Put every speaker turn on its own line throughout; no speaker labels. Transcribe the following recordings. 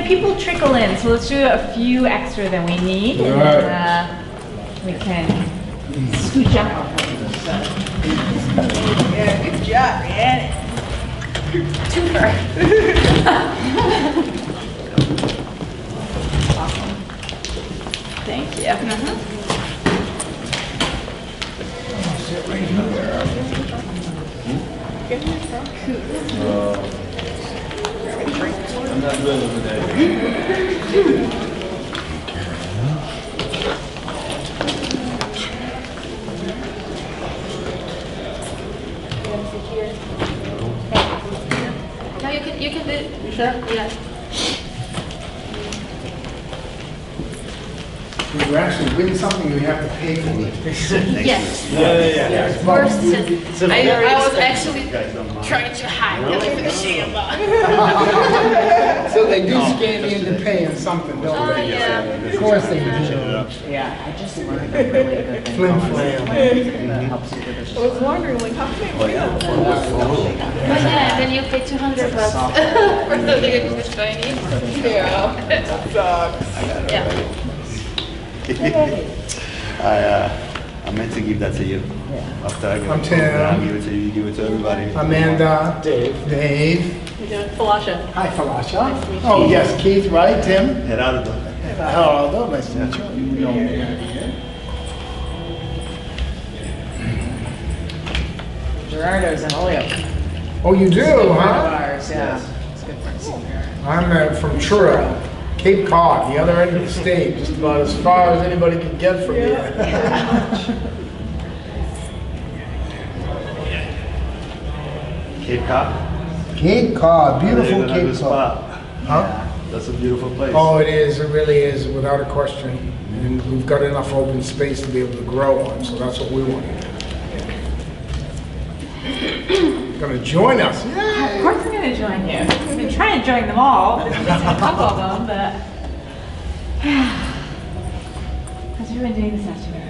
people trickle in, so let's do a few extra than we need, and then we can scooch up.
Yeah, good job, man.
Twofer. Awesome. Thank you.
Sit right here. I'm not doing it today.
No, you can do it. You sure? Yeah.
When you actually win something, you have to pay for it.
Yes.
Yeah.
First, I was actually trying to hide for the shame.
So they do scam you into paying something, don't they?
Yeah.
Of course they do.
Yeah, I just learned a really good thing.
Flim flam.
That helps you with the
I was wondering, like, how can I real?
But yeah, then you pay $200 for something that's shiny.
Yeah, that sucks.
Yeah.
I meant to give that to you. After I
I'm Tim.
I'll give it to you. You give it to everybody.
Amanda. Dave.
You're doing Falasha.
Hi, Falasha. Oh, yes, Keith, right? Tim?
Gerardo.
Gerardo, nice to meet you.
Gerardo's in Holyoke.
Oh, you do,
Friend of
huh?
ours, yeah. It's good friends.
I'm from Truro, Cape Cod, the other end of the state, just about as far as anybody can get from here.
Cape Cod.
Cape Cod, beautiful
Another
Cape Cod.
spot.
Huh?
That's a beautiful place.
Oh, it is. It really is, without a question. And we've got enough open space to be able to grow on, so that's what we want to do. Going to join us?
Of
Yay!
course I'm going to join you. I've been trying to join them all. There's missing a couple of them, but... How's everyone doing this afternoon?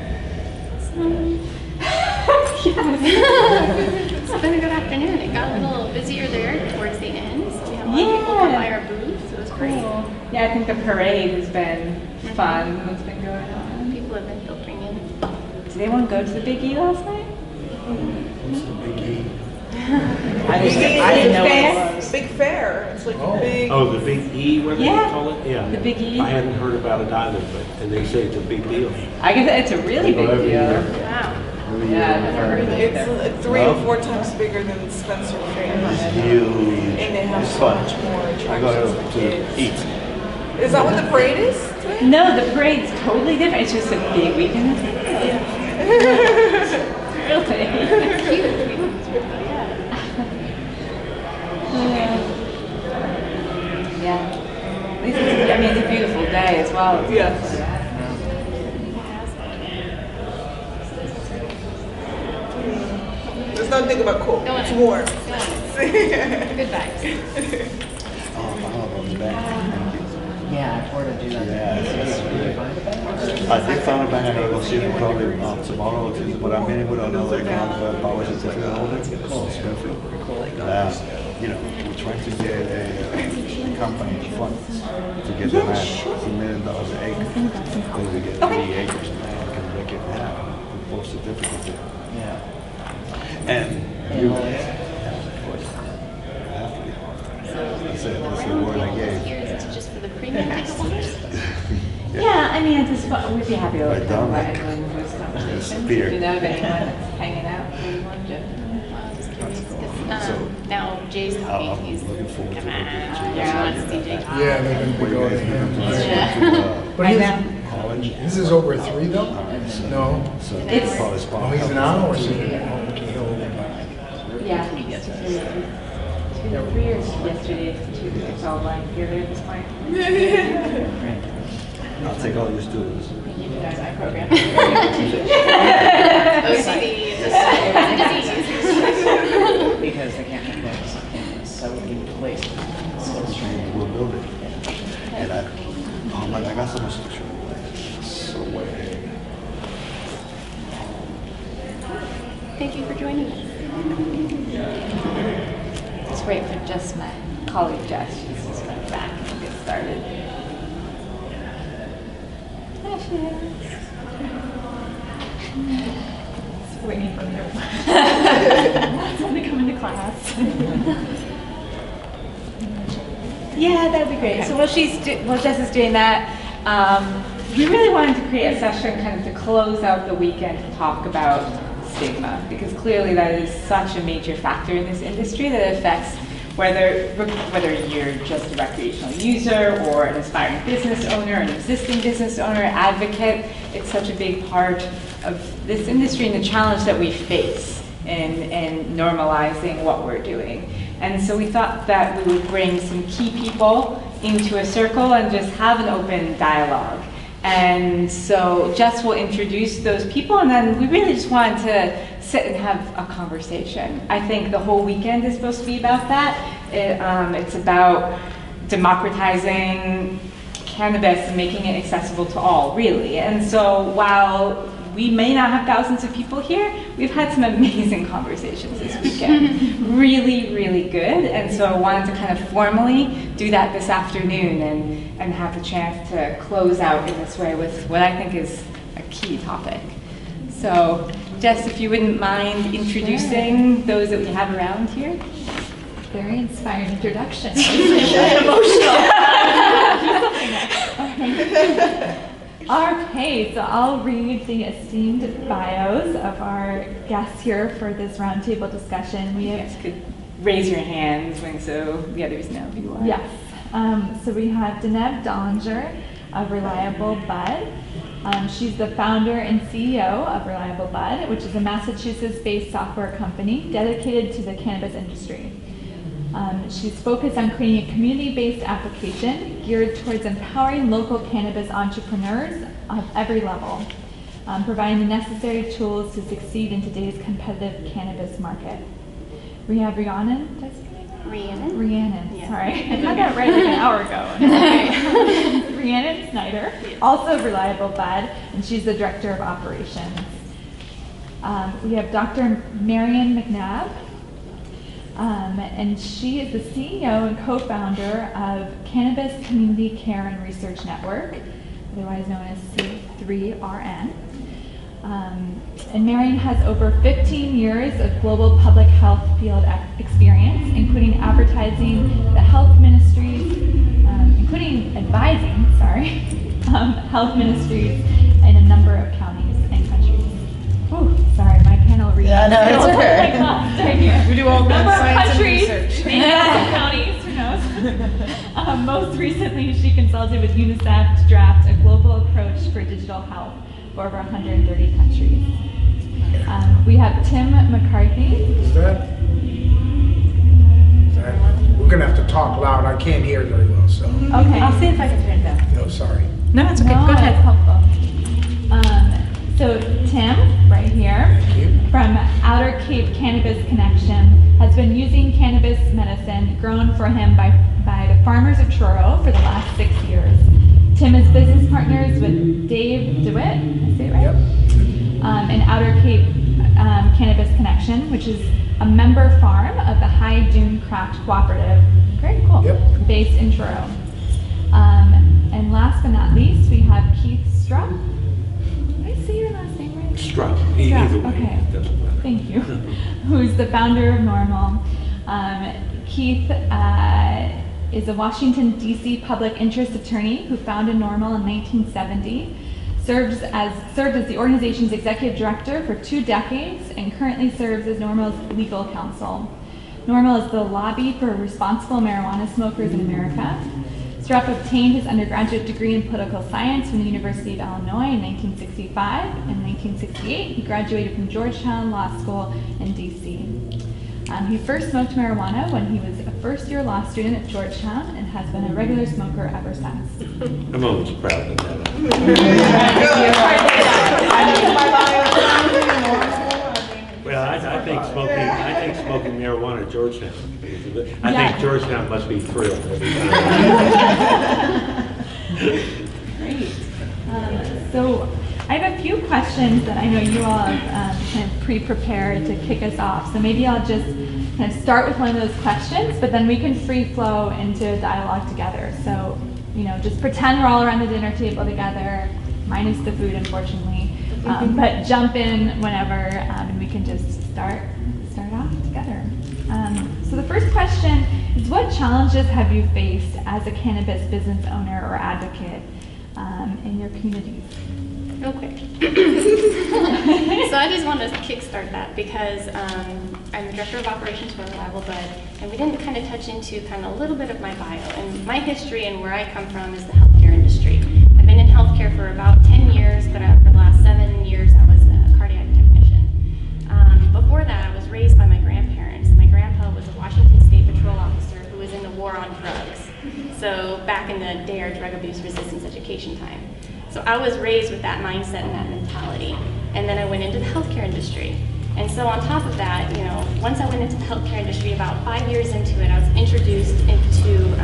It's been a good afternoon. It got a little busier there towards the end. So we had a lot of people come by our booth, so it was great.
Cool. Yeah, I think the parade has been fun. What's been going on?
People have been filtering in.
Did anyone go to the Big E last night?
What's the biggie?
I didn't know what it was.
Big fair. It's like a big.
Oh, the Big E, what do they
Yeah.
call it? Yeah.
The Big E.
I hadn't heard about it either, but, and they say it's a big deal.
I guess it's a really big deal. Yeah,
Wow.
I've never heard of it
It's
either.
like 3 or 4 times bigger than Spencer Fair.
It's huge.
And they have
It's
so
fun.
much more
I
attractions
go
for
to
kids.
eat.
Is that what the parade is?
No, the parade's totally different. It's just a big weekend. Really? Yeah. At least it's, I mean, it's a beautiful day as well.
Yes. There's nothing about cold.
Go on.
It's warm.
Good vibes.
Oh, I'll be back. Thank you.
Yeah, I told her to do that.
Yeah, that's great. I did find a bank. I gotta go see them probably tomorrow or Tuesday, but I'm meeting with another power certificate holder. Springfield. You know, we're trying to get a company funds to get the land. It's $1 million an acre. Then we get 80 acres, and we can break it in half with both certificates there.
Yeah.
And you, of course, have to be hard. That's the word I gave.
Here is it just for the premium ticket holders?
Yeah, I mean, it's just, we'd be happy to
Right
talk
down
about
there.
anyone who's conversations.
Beer.
If you know of anyone that's hanging out, we want to.
Just curious, 'cause, now Jay's talking.
I'm
He's
looking forward to
come
working
on.
with you.
He wants to see Jay talk.
Yeah, they're going to be going to him. But
I
his,
know.
College.
this is over 3 though? No.
So
It's-
probably
Oh, he's an hour or so.
Yeah. It's been 3 years yesterday, it's 2. It's all lying together at this point.
I'll take all your students.
You guys, my program.
OCD, it's a disease.
Because I can't think of something so in place.
We'll build it. And oh my God, I got so much to show you. So way.
Thank you for joining us.
Let's wait for just my colleague Jess, she's just going back and get started. There she is. Just waiting for her. Somebody come into class. Yeah, that'd be great. So while Jess is doing that, we really wanted to create a session kind of to close out the weekend to talk about stigma, because clearly that is such a major factor in this industry that affects whether you're just a recreational user or an aspiring business owner, an existing business owner, advocate. It's such a big part of this industry and the challenge that we face in normalizing what we're doing. And so we thought that we would bring some key people into a circle and just have an open dialogue. And so Jess will introduce those people, and then we really just wanted to sit and have a conversation. I think the whole weekend is supposed to be about that. It's about democratizing cannabis and making it accessible to all, really. And so while we may not have thousands of people here, we've had some amazing conversations this weekend. Really, really good. And so I wanted to kind of formally do that this afternoon and have the chance to close out in this way with what I think is a key topic. So Jess, if you wouldn't mind introducing those that we have around here.
Very inspiring introduction. Okay, so I'll read the esteemed bios of our guests here for this roundtable discussion. We
You
have,
guys could raise your hands so the others know who you are.
yes, so we have Deneb Dollinger of Reliable Bud. She's the founder and CEO of Reliable Bud, which is a Massachusetts-based software company dedicated to the cannabis industry. She's focused on creating a community-based application geared towards empowering local cannabis entrepreneurs of every level, providing the necessary tools to succeed in today's competitive cannabis market. We have Rhiannon, did I say her name? Rhiannon,
Yeah.
sorry. I had that right like an hour ago. Rhiannon Snyder, also of Reliable Bud, and she's the Director of Operations. We have Dr. Marion McNabb, and she is the CEO and co-founder of Cannabis Community Care and Research Network, otherwise known as C3RN. And Marion has over 15 years of global public health field experience, including advertising the health ministries, including advising, health ministries in a number of counties and countries. Oh, sorry, my panel reads.
Yeah, no, it's okay.
Right here.
We do all good
Number of
science and
countries,
research.
and counties, who knows? Most recently, she consulted with UNICEF to draft a global approach for digital health for over 130 countries. We have Tim McCarthy.
Is that? We're gonna have to talk loud. I can't hear very well, so.
Okay.
I'll see if I can turn it down.
No, sorry.
No, it's okay.
No,
Go ahead.
that's helpful. So Tim, right here,
Thank you.
from Outer Cape Cannabis Connection, has been using cannabis medicine grown for him by the farmers of Truro for the last 6 years. Tim is business partners with Dave DeWitt, I say it right?
Yep.
And Outer Cape Cannabis Connection, which is a member farm of the High Dune Craft Cooperative. Very cool.
Yep.
Based in Truro. And last but not least, we have Keith Strupp. Did I say your last name right?
Struck.
Strupp,
Either way,
okay.
it doesn't matter.
Thank you. Who's the founder of Normal. Keith is a Washington, D.C. public interest attorney who founded Normal in 1970, served as the organization's executive director for 2 decades, and currently serves as Normal's legal counsel. Normal is the lobby for responsible marijuana smokers in America. Strupp obtained his undergraduate degree in political science from the University of Illinois in 1965. In 1968, he graduated from Georgetown Law School in D.C. He first smoked marijuana when he was a first-year law student at Georgetown and has been a regular smoker ever since.
I'm always proud of that. Well, I think smoking marijuana at Georgetown. I think Georgetown must be thrilled every time.
Great. So I have a few questions that I know you all have kind of pre-prepared to kick us off. So maybe I'll just kind of start with one of those questions, but then we can free flow into a dialogue together. So, you know, just pretend we're all around the dinner table together, minus the food, unfortunately. But jump in whenever, and we can just start off together. So the first question is, what challenges have you faced as a cannabis business owner or advocate in your communities?
Real quick. So I just want to kickstart that because I'm the director of operations for Reliable Bud, and we didn't kind of touch into kind of a little bit of my bio. And my history and where I come from is the healthcare industry. I've been in healthcare for about 10 years, but for the last 7 years I was a cardiac technician. Before that, I was raised by my grandparents. My grandpa was a Washington State Patrol officer who was in the war on drugs. So back in the DARE, drug abuse resistance education time. So I was raised with that mindset and that mentality. And then I went into the healthcare industry. And so on top of that, you know, once I went into the healthcare industry, about 5 years into it, I was introduced into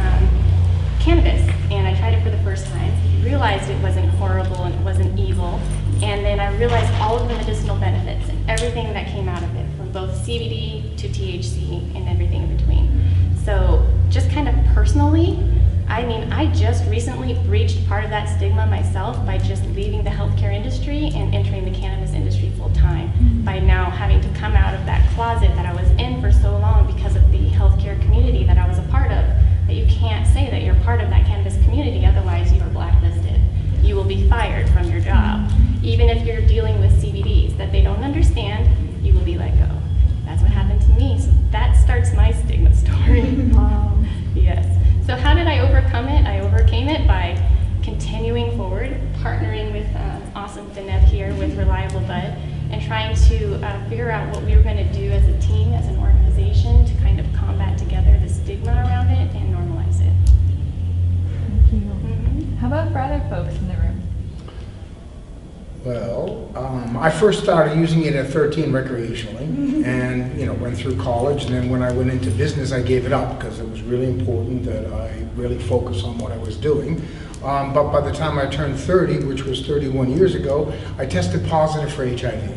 cannabis. And I tried it for the first time, realized it wasn't horrible and it wasn't evil. And then I realized all of the medicinal benefits and everything that came out of it, from both CBD to THC and everything in between. So just kind of personally, I mean, I just recently breached part of that stigma myself by just leaving the healthcare industry and entering the cannabis industry full time. By now having to come out of that closet that I was in for so long because of the healthcare community that I was a part of, that you can't say that you're part of that cannabis community, otherwise you are blacklisted. You will be fired from your job. Even if you're dealing with CBDs that they don't understand, you will be let go. That's what happened to me. So that starts my stigma story.
Wow.
Yes. So how did I overcome it? I overcame it by continuing forward, partnering with awesome Deneb here with Reliable Bud, and trying to figure out what we were going to do as a team, as an organization, to kind of combat together the stigma around it and normalize it.
Thank you. How about for other folks in the room?
Well, I first started using it at 13 recreationally, and went through college. And then when I went into business, I gave it up because it was really important that I really focus on what I was doing. But by the time I turned 30, which was 31 years ago, I tested positive for HIV.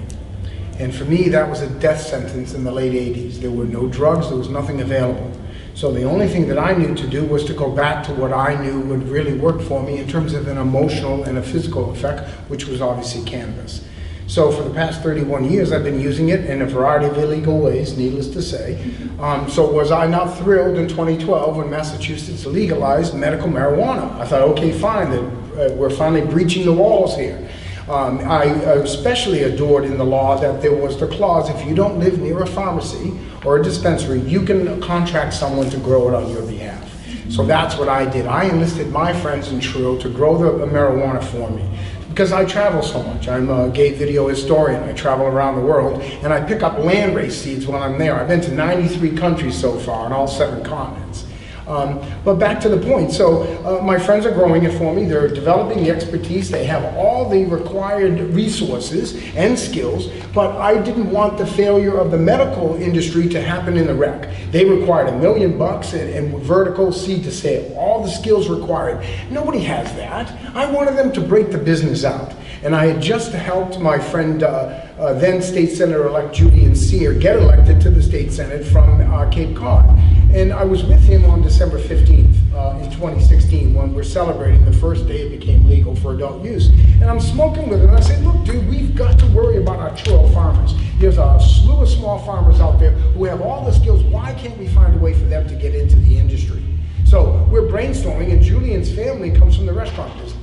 And for me, that was a death sentence in the late 80s. There were no drugs, there was nothing available. So the only thing that I knew to do was to go back to what I knew would really work for me in terms of an emotional and a physical effect, which was obviously cannabis. So for the past 31 years, I've been using it in a variety of illegal ways, needless to say. So was I not thrilled in 2012 when Massachusetts legalized medical marijuana? I thought, okay, fine, that we're finally breaching the walls here. I especially adored in the law that there was the clause, if you don't live near a pharmacy or a dispensary, you can contract someone to grow it on your behalf. So that's what I did. I enlisted my friends in Truro to grow the marijuana for me, because I travel so much. I'm a gay video historian. I travel around the world, and I pick up landrace seeds when I'm there. I've been to 93 countries so far on all 7 continents. But back to the point, so my friends are growing it for me. They're developing the expertise. They have all the required resources and skills, but I didn't want the failure of the medical industry to happen in the wreck. They required $1 million and vertical seed to sale, all the skills required. Nobody has that. I wanted them to break the business out. And I had just helped my friend, then State Senator-elect Julian Sear, get elected to the State Senate from Cape Cod. And I was with him on December 15th in 2016 when we're celebrating the first day it became legal for adult use. And I'm smoking with him, and I said, look, dude, we've got to worry about our Truro farmers. There's a slew of small farmers out there who have all the skills. Why can't we find a way for them to get into the industry? So we're brainstorming, and Julian's family comes from the restaurant business.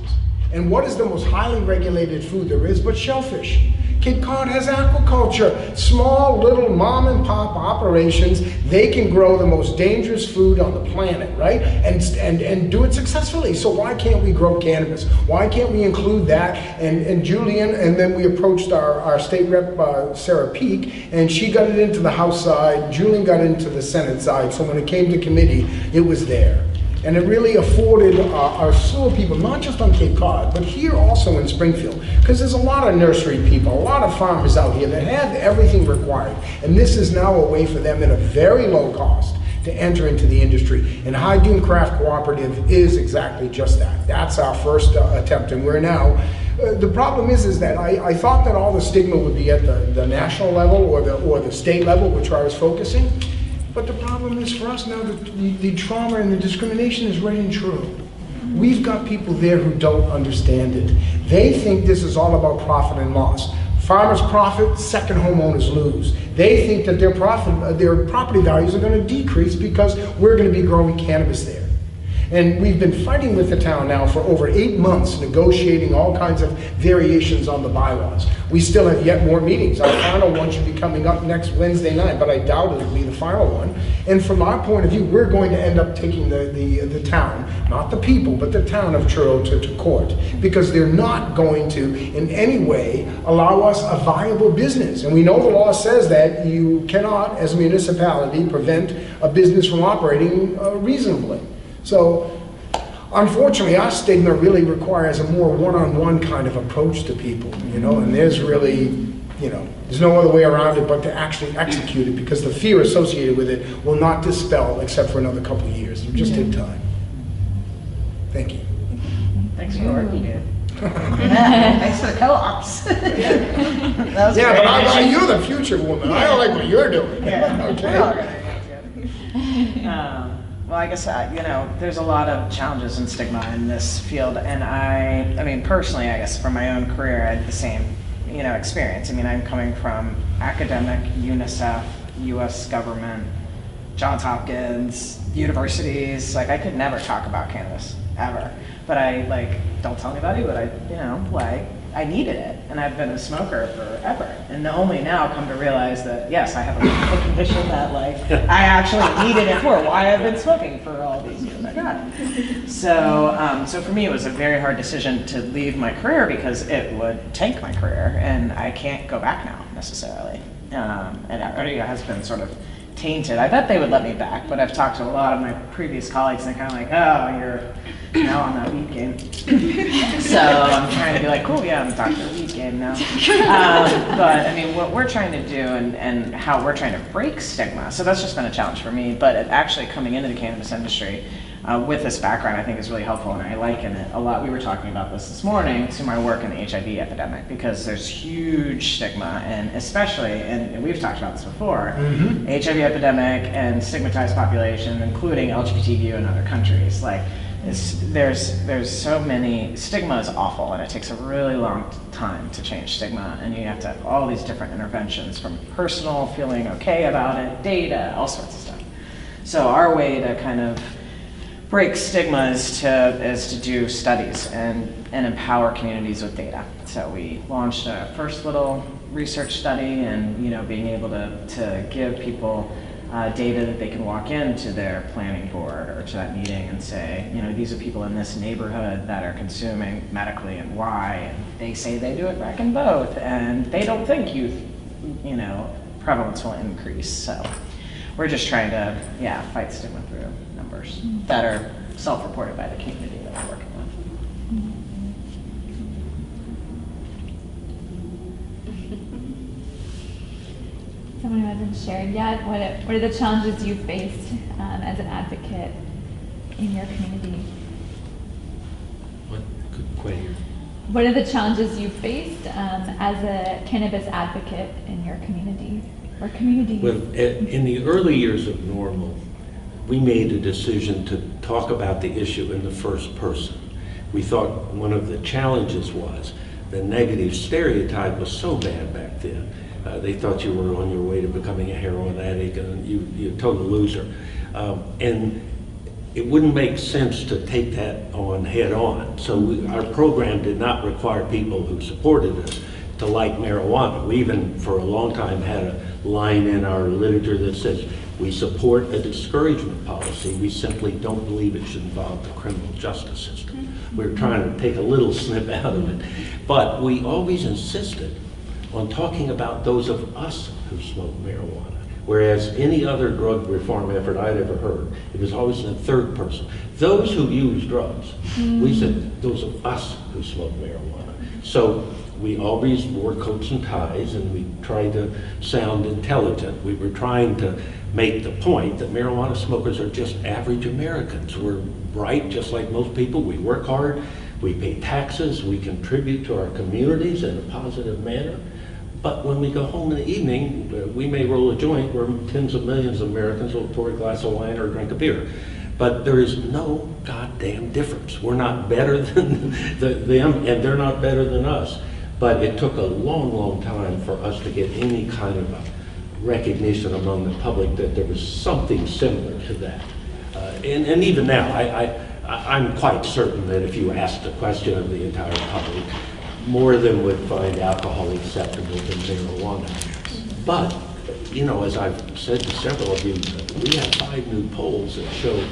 And what is the most highly regulated food there is but shellfish? Cape Cod has aquaculture, small little mom and pop operations. They can grow the most dangerous food on the planet, right? And do it successfully. So why can't we grow cannabis? Why can't we include that? And Julian, and then we approached our state rep, Sarah Peak, and she got it into the House side. Julian got it into the Senate side. So when it came to committee, it was there. And it really afforded our slew of people, not just on Cape Cod, but here also in Springfield, because there's a lot of nursery people, a lot of farmers out here that have everything required. And this is now a way for them at a very low cost to enter into the industry. And High Dune Craft Cooperative is exactly just that. That's our first attempt, and we're now The problem is that I thought that all the stigma would be at the national level or the state level, which I was focusing. But the problem is for us now that the trauma and the discrimination is right in true. We've got people there who don't understand it. They think this is all about profit and loss. Farmers profit, second homeowners lose. They think that their property values are going to decrease because we're going to be growing cannabis there. And we've been fighting with the town now for over 8 months, negotiating all kinds of variations on the bylaws. We still have yet more meetings. Our final one should be coming up next Wednesday night, but I doubt it'll be the final one. And from our point of view, we're going to end up taking the town, not the people, but the town of Truro to court, because they're not going to in any way allow us a viable business. And we know the law says that you cannot, as a municipality, prevent a business from operating reasonably. So, unfortunately, our stigma really requires a more one-on-one kind of approach to people, you know, and there's really, you know, there's no other way around it but to actually execute it, because the fear associated with it will not dispel except for another couple of years. It'll just take time. Thank you.
Thanks for the work you did. Thanks for the co-ops.
Yeah, but you're the future woman. I don't like what you're doing.
Yeah.
Okay.
We're all gonna do it. Well, I guess, you know, there's a lot of challenges in stigma in this field, and I mean, personally, I guess, from my own career, I had the same, you know, experience. I mean, I'm coming from academic, UNICEF, US government, Johns Hopkins, universities. Like, I could never talk about cannabis, ever. But I, like, don't tell anybody, but I, you know, like, I needed it, and I've been a smoker forever, and only now come to realize that, yes, I have a medical condition that, like, I actually needed it for, why I've been smoking for all these years. I got it. So for me, it was a very hard decision to leave my career because it would tank my career, and I can't go back now, necessarily. And it already has been sort of tainted. I bet they would let me back, but I've talked to a lot of my previous colleagues, and they're kind of like, oh, you're now on that weed game. So I'm trying to be like, cool, yeah, I'm Dr. Weed Game now. But I mean, what we're trying to do and how we're trying to break stigma, so that's just been a challenge for me, but actually coming into the cannabis industry with this background I think is really helpful, and I liken it a lot. We were talking about this morning to my work in the HIV epidemic, because there's huge stigma, and especially, and we've talked about this before, HIV epidemic and stigmatized population, including LGBTQ in other countries. Like, there's so many, stigma is awful, and it takes a really long time to change stigma, and you have to have all these different interventions, from personal, feeling okay about it, data, all sorts of stuff. So our way to kind of break stigma is to do studies and empower communities with data. So we launched a first little research study, and, you know, being able to give people data that they can walk into their planning board or to that meeting and say, you know, these are people in this neighborhood that are consuming medically, and why, and they say they do it back in both, and they don't think youth, you know, prevalence will increase. So we're just trying to, yeah, fight stigma through numbers that are self-reported by the community that we're working with.
Someone who hasn't shared yet, what are the challenges you've faced as an advocate in your community?
What? Good question.
What are the challenges you've faced as a cannabis advocate in your community or communities?
Well, in the early years of NORML, we made a decision to talk about the issue in the first person. We thought one of the challenges was the negative stereotype was so bad back then. They thought you were on your way to becoming a heroin addict and you're a total loser. And it wouldn't make sense to take that on head on. So our program did not require people who supported us to like marijuana. We even, for a long time, had a line in our literature that says, we support a discouragement policy. We simply don't believe it should involve the criminal justice system. We're trying to take a little snip out of it. But we always insisted on talking about those of us who smoke marijuana. Whereas any other drug reform effort I'd ever heard, it was always in the third person. Those who use drugs, we said those of us who smoke marijuana. So we always wore coats and ties, and we tried to sound intelligent. We were trying to make the point that marijuana smokers are just average Americans. We're bright, just like most people. We work hard. We pay taxes, we contribute to our communities in a positive manner. But when we go home in the evening, we may roll a joint where tens of millions of Americans will pour a glass of wine or drink a beer. But there is no goddamn difference. We're not better than them, and they're not better than us. But it took a long, long time for us to get any kind of a recognition among the public that there was something similar to that. And even now, I'm quite certain that if you asked the question of the entire public, more of them would find alcohol acceptable than marijuana. But, you know, as I've said to several of you, we have 5 new polls that show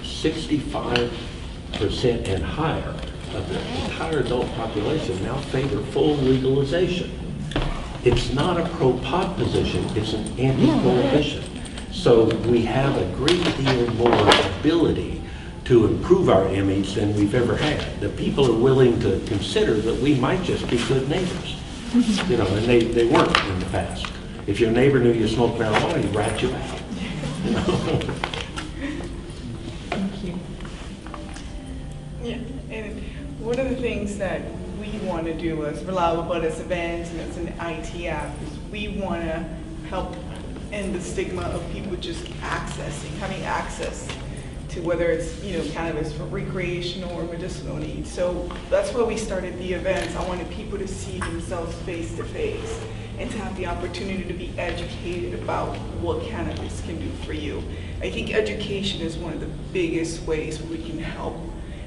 65% and higher of the entire adult population now favor full legalization. It's not a pro-pot position, it's an anti-prohibition. So we have a great deal more ability to improve our image than we've ever had. The people are willing to consider that we might just be good neighbors. You know, and they weren't in the past. If your neighbor knew you smoked marijuana, he'd rat you out. You know?
Thank you.
Yeah, and one of the things that we want to do as Reliable Buddhist Events and as an IT app is we want to help end the stigma of people just having access to whether it's, you know, cannabis for recreational or medicinal needs. So that's why we started the events. I wanted people to see themselves face to face and to have the opportunity to be educated about what cannabis can do for you. I think education is one of the biggest ways where we can help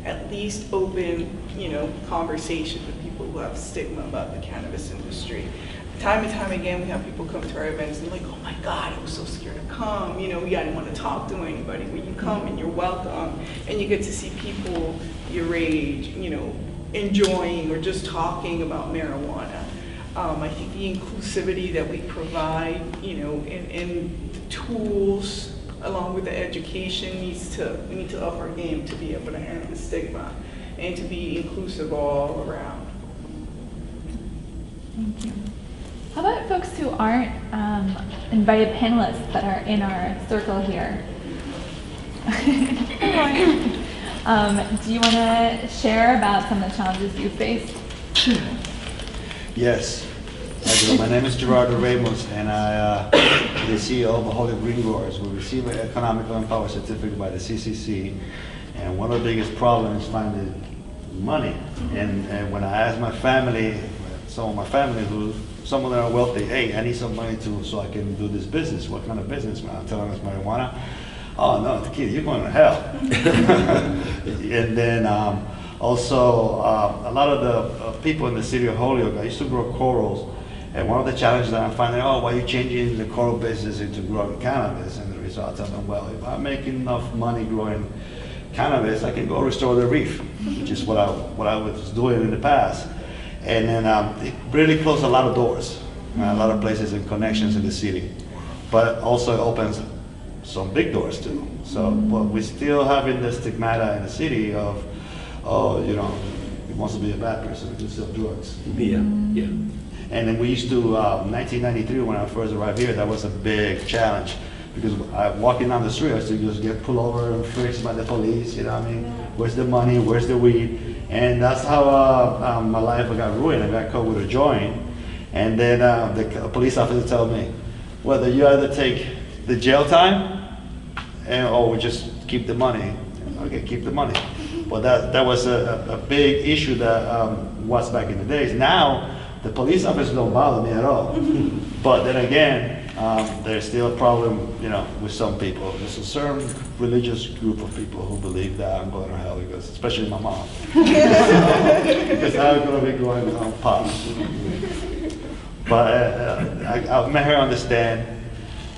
at least open, you know, conversation with people who have stigma about the cannabis industry. Time and time again, we have people come to our events and like, oh my God, I was so scared to come. You know, I didn't want to talk to anybody. When you come and you're welcome, and you get to see people your age, you know, enjoying or just talking about marijuana. I think the inclusivity that we provide, you know, in the tools along with the education we need to up our game to be able to end the stigma and to be inclusive all around.
Thank you. How about folks who aren't invited panelists that are in our circle here? Do you want to share about some of the challenges you faced?
Yes, I do. My name is Gerardo Ramos, and I'm the CEO of Holy Green Growers. We receive an economical empowerment certificate by the CCC, and one of the biggest problems is finding money. And when I asked my family, some of my family some of them are wealthy, hey, I need some money so I can do this business. What kind of business, man? I'm telling them it's marijuana. Oh no, the kid, you're going to hell. And then also, a lot of the people in the city of Holyoke, I used to grow corals, and one of the challenges that I'm finding, oh, why are you changing the coral business into growing cannabis? And the result, I tell them, well, if I'm making enough money growing cannabis, I can go restore the reef, which is what I was doing in the past. And then it really closed a lot of doors, a lot of places and connections in the city, but also it opens some big doors too. So, but we still having the stigmata in the city of, oh, you know, he wants to be a bad person, he can sell drugs.
Yeah, yeah.
And then we used to, 1993 when I first arrived here, that was a big challenge. Because walking down the street, I used to just get pulled over and frisked by the police, you know what I mean? Where's the money, where's the weed? And that's how my life got ruined. I got caught with a joint. And then the police officer told me, whether you either take the jail time or we just keep the money. Okay, keep the money. But that was a big issue that was back in the days. Now, the police officers don't bother me at all. But then again, there's still a problem, you know, with some people. There's a certain religious group of people who believe that I'm going to hell, because, especially my mom. Because I'm going to be going on pot. But I made her understand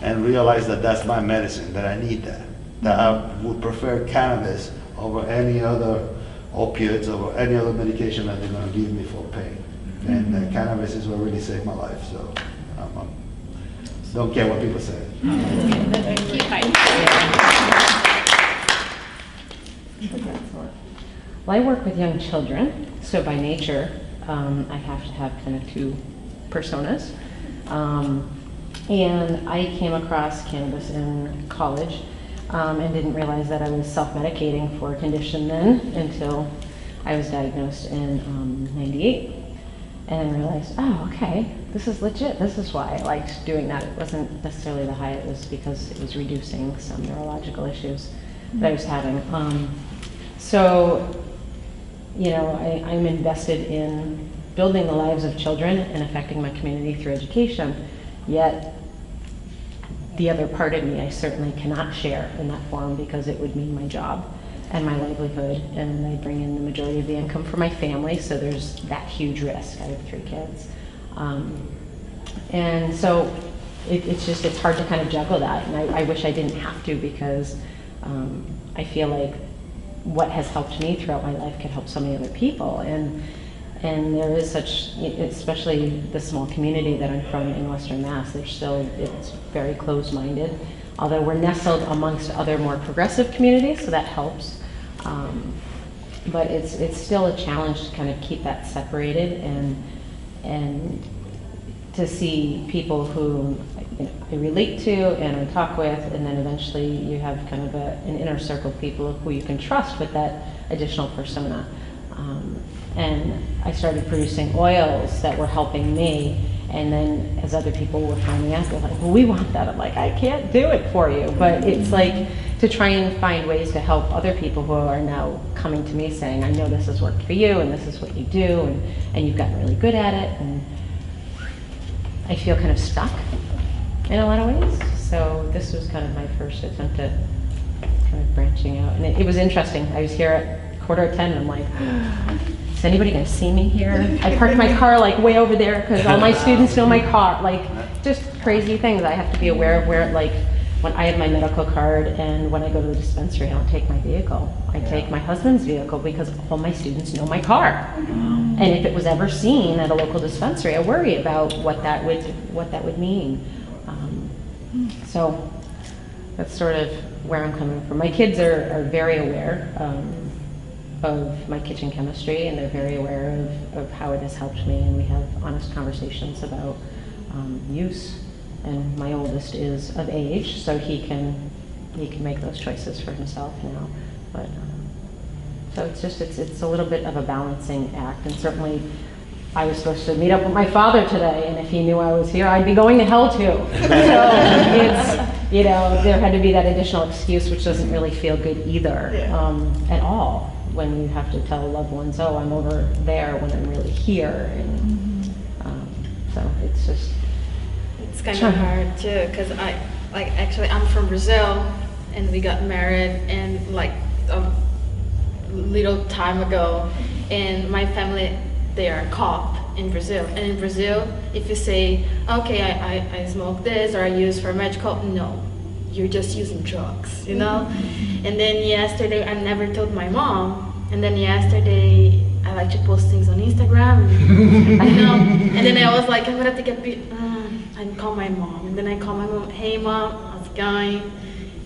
and realize that that's my medicine, that I need that. That I would prefer cannabis over any other opiates, over any other medication that they're going to give me for pain. And cannabis is what really saved my life. So don't care what people say.
Well, I work with young children, so by nature, I have to have kind of two personas. And I came across cannabis in college and didn't realize that I was self-medicating for a condition then until I was diagnosed in '98, and I realized, oh, okay, this is legit. This is why I liked doing that. It wasn't necessarily the high, it was because it was reducing some neurological issues that I was having. So, you know, I'm invested in building the lives of children and affecting my community through education, yet the other part of me I certainly cannot share in that forum because it would mean my job and my livelihood, and I bring in the majority of the income for my family, so there's that huge risk. I have 3 kids. And so it's hard to kind of juggle that, and I wish I didn't have to, because I feel like what has helped me throughout my life could help so many other people. And there is such, especially the small community that I'm from in Western Mass, it's very closed-minded, although we're nestled amongst other more progressive communities, so that helps. But it's still a challenge to kind of keep that separated, and to see people who I relate to and I talk with, and then eventually you have kind of an inner circle of people who you can trust with that additional persona. And I started producing oils that were helping me, and then as other people were finding out, they're like, well, we want that. I'm like, I can't do it for you. But it's like to try and find ways to help other people who are now coming to me saying, I know this has worked for you, and this is what you do, and you've gotten really good at it. And I feel kind of stuck in a lot of ways. So this was kind of my first attempt at kind of branching out. And it was interesting. I was here at 10:15, and I'm like, is anybody gonna see me here? I parked my car like way over there because all my students know my car. Like, just crazy things I have to be aware of, where like when I have my medical card and when I go to the dispensary, I don't take my vehicle. I take my husband's vehicle because all my students know my car. And if it was ever seen at a local dispensary, I worry about what that would mean. So that's sort of where I'm coming from. My kids are very aware of my kitchen chemistry, and they're very aware of how it has helped me, and we have honest conversations about use. And my oldest is of age, so he can make those choices for himself now. But so it's a little bit of a balancing act, and certainly I was supposed to meet up with my father today, and if he knew I was here, I'd be going to hell too. So it's, there had to be that additional excuse, which doesn't really feel good either, at all, when you have to tell loved ones, oh, I'm over there when I'm really here. And so it's just,
it's kind of hard too, because I'm from Brazil, and we got married and like a little time ago, and my family, they are cop in Brazil. And in Brazil, if you say, okay, I smoke this or I use for medical, no, you're just using drugs, And then yesterday, I never told my mom, and then yesterday, I like to post things on Instagram, and then I was like, I'm gonna take a picture, and call my mom, and then I call my mom, hey mom, how's it going?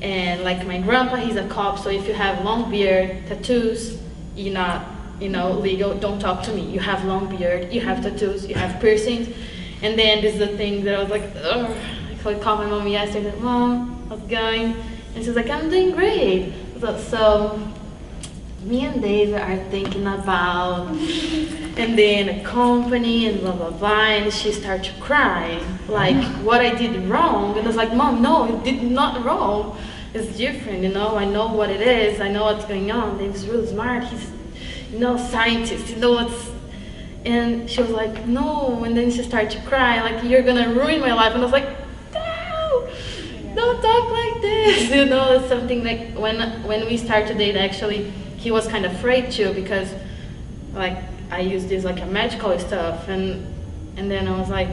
And like my grandpa, he's a cop, so if you have long beard, tattoos, you're not, legal, don't talk to me. You have long beard, you have tattoos, you have piercings. And then this is the thing that I was like, ugh. I called my mom yesterday, Mom, how's it going? And she's like, I'm doing great. So me and Dave are thinking about, and then a company and blah, blah, blah, and she started to cry, like what I did wrong. And I was like, Mom, no, you did not wrong. It's different, I know what it is, I know what's going on. Dave's really smart, he's, scientist, what's, and she was like, no, and then she started to cry, like, you're gonna ruin my life. And I was like, no, don't talk like this, it's something like, when we started to date, actually, he was kind of afraid too, because, like, I used this, like, a magical stuff, and then I was like,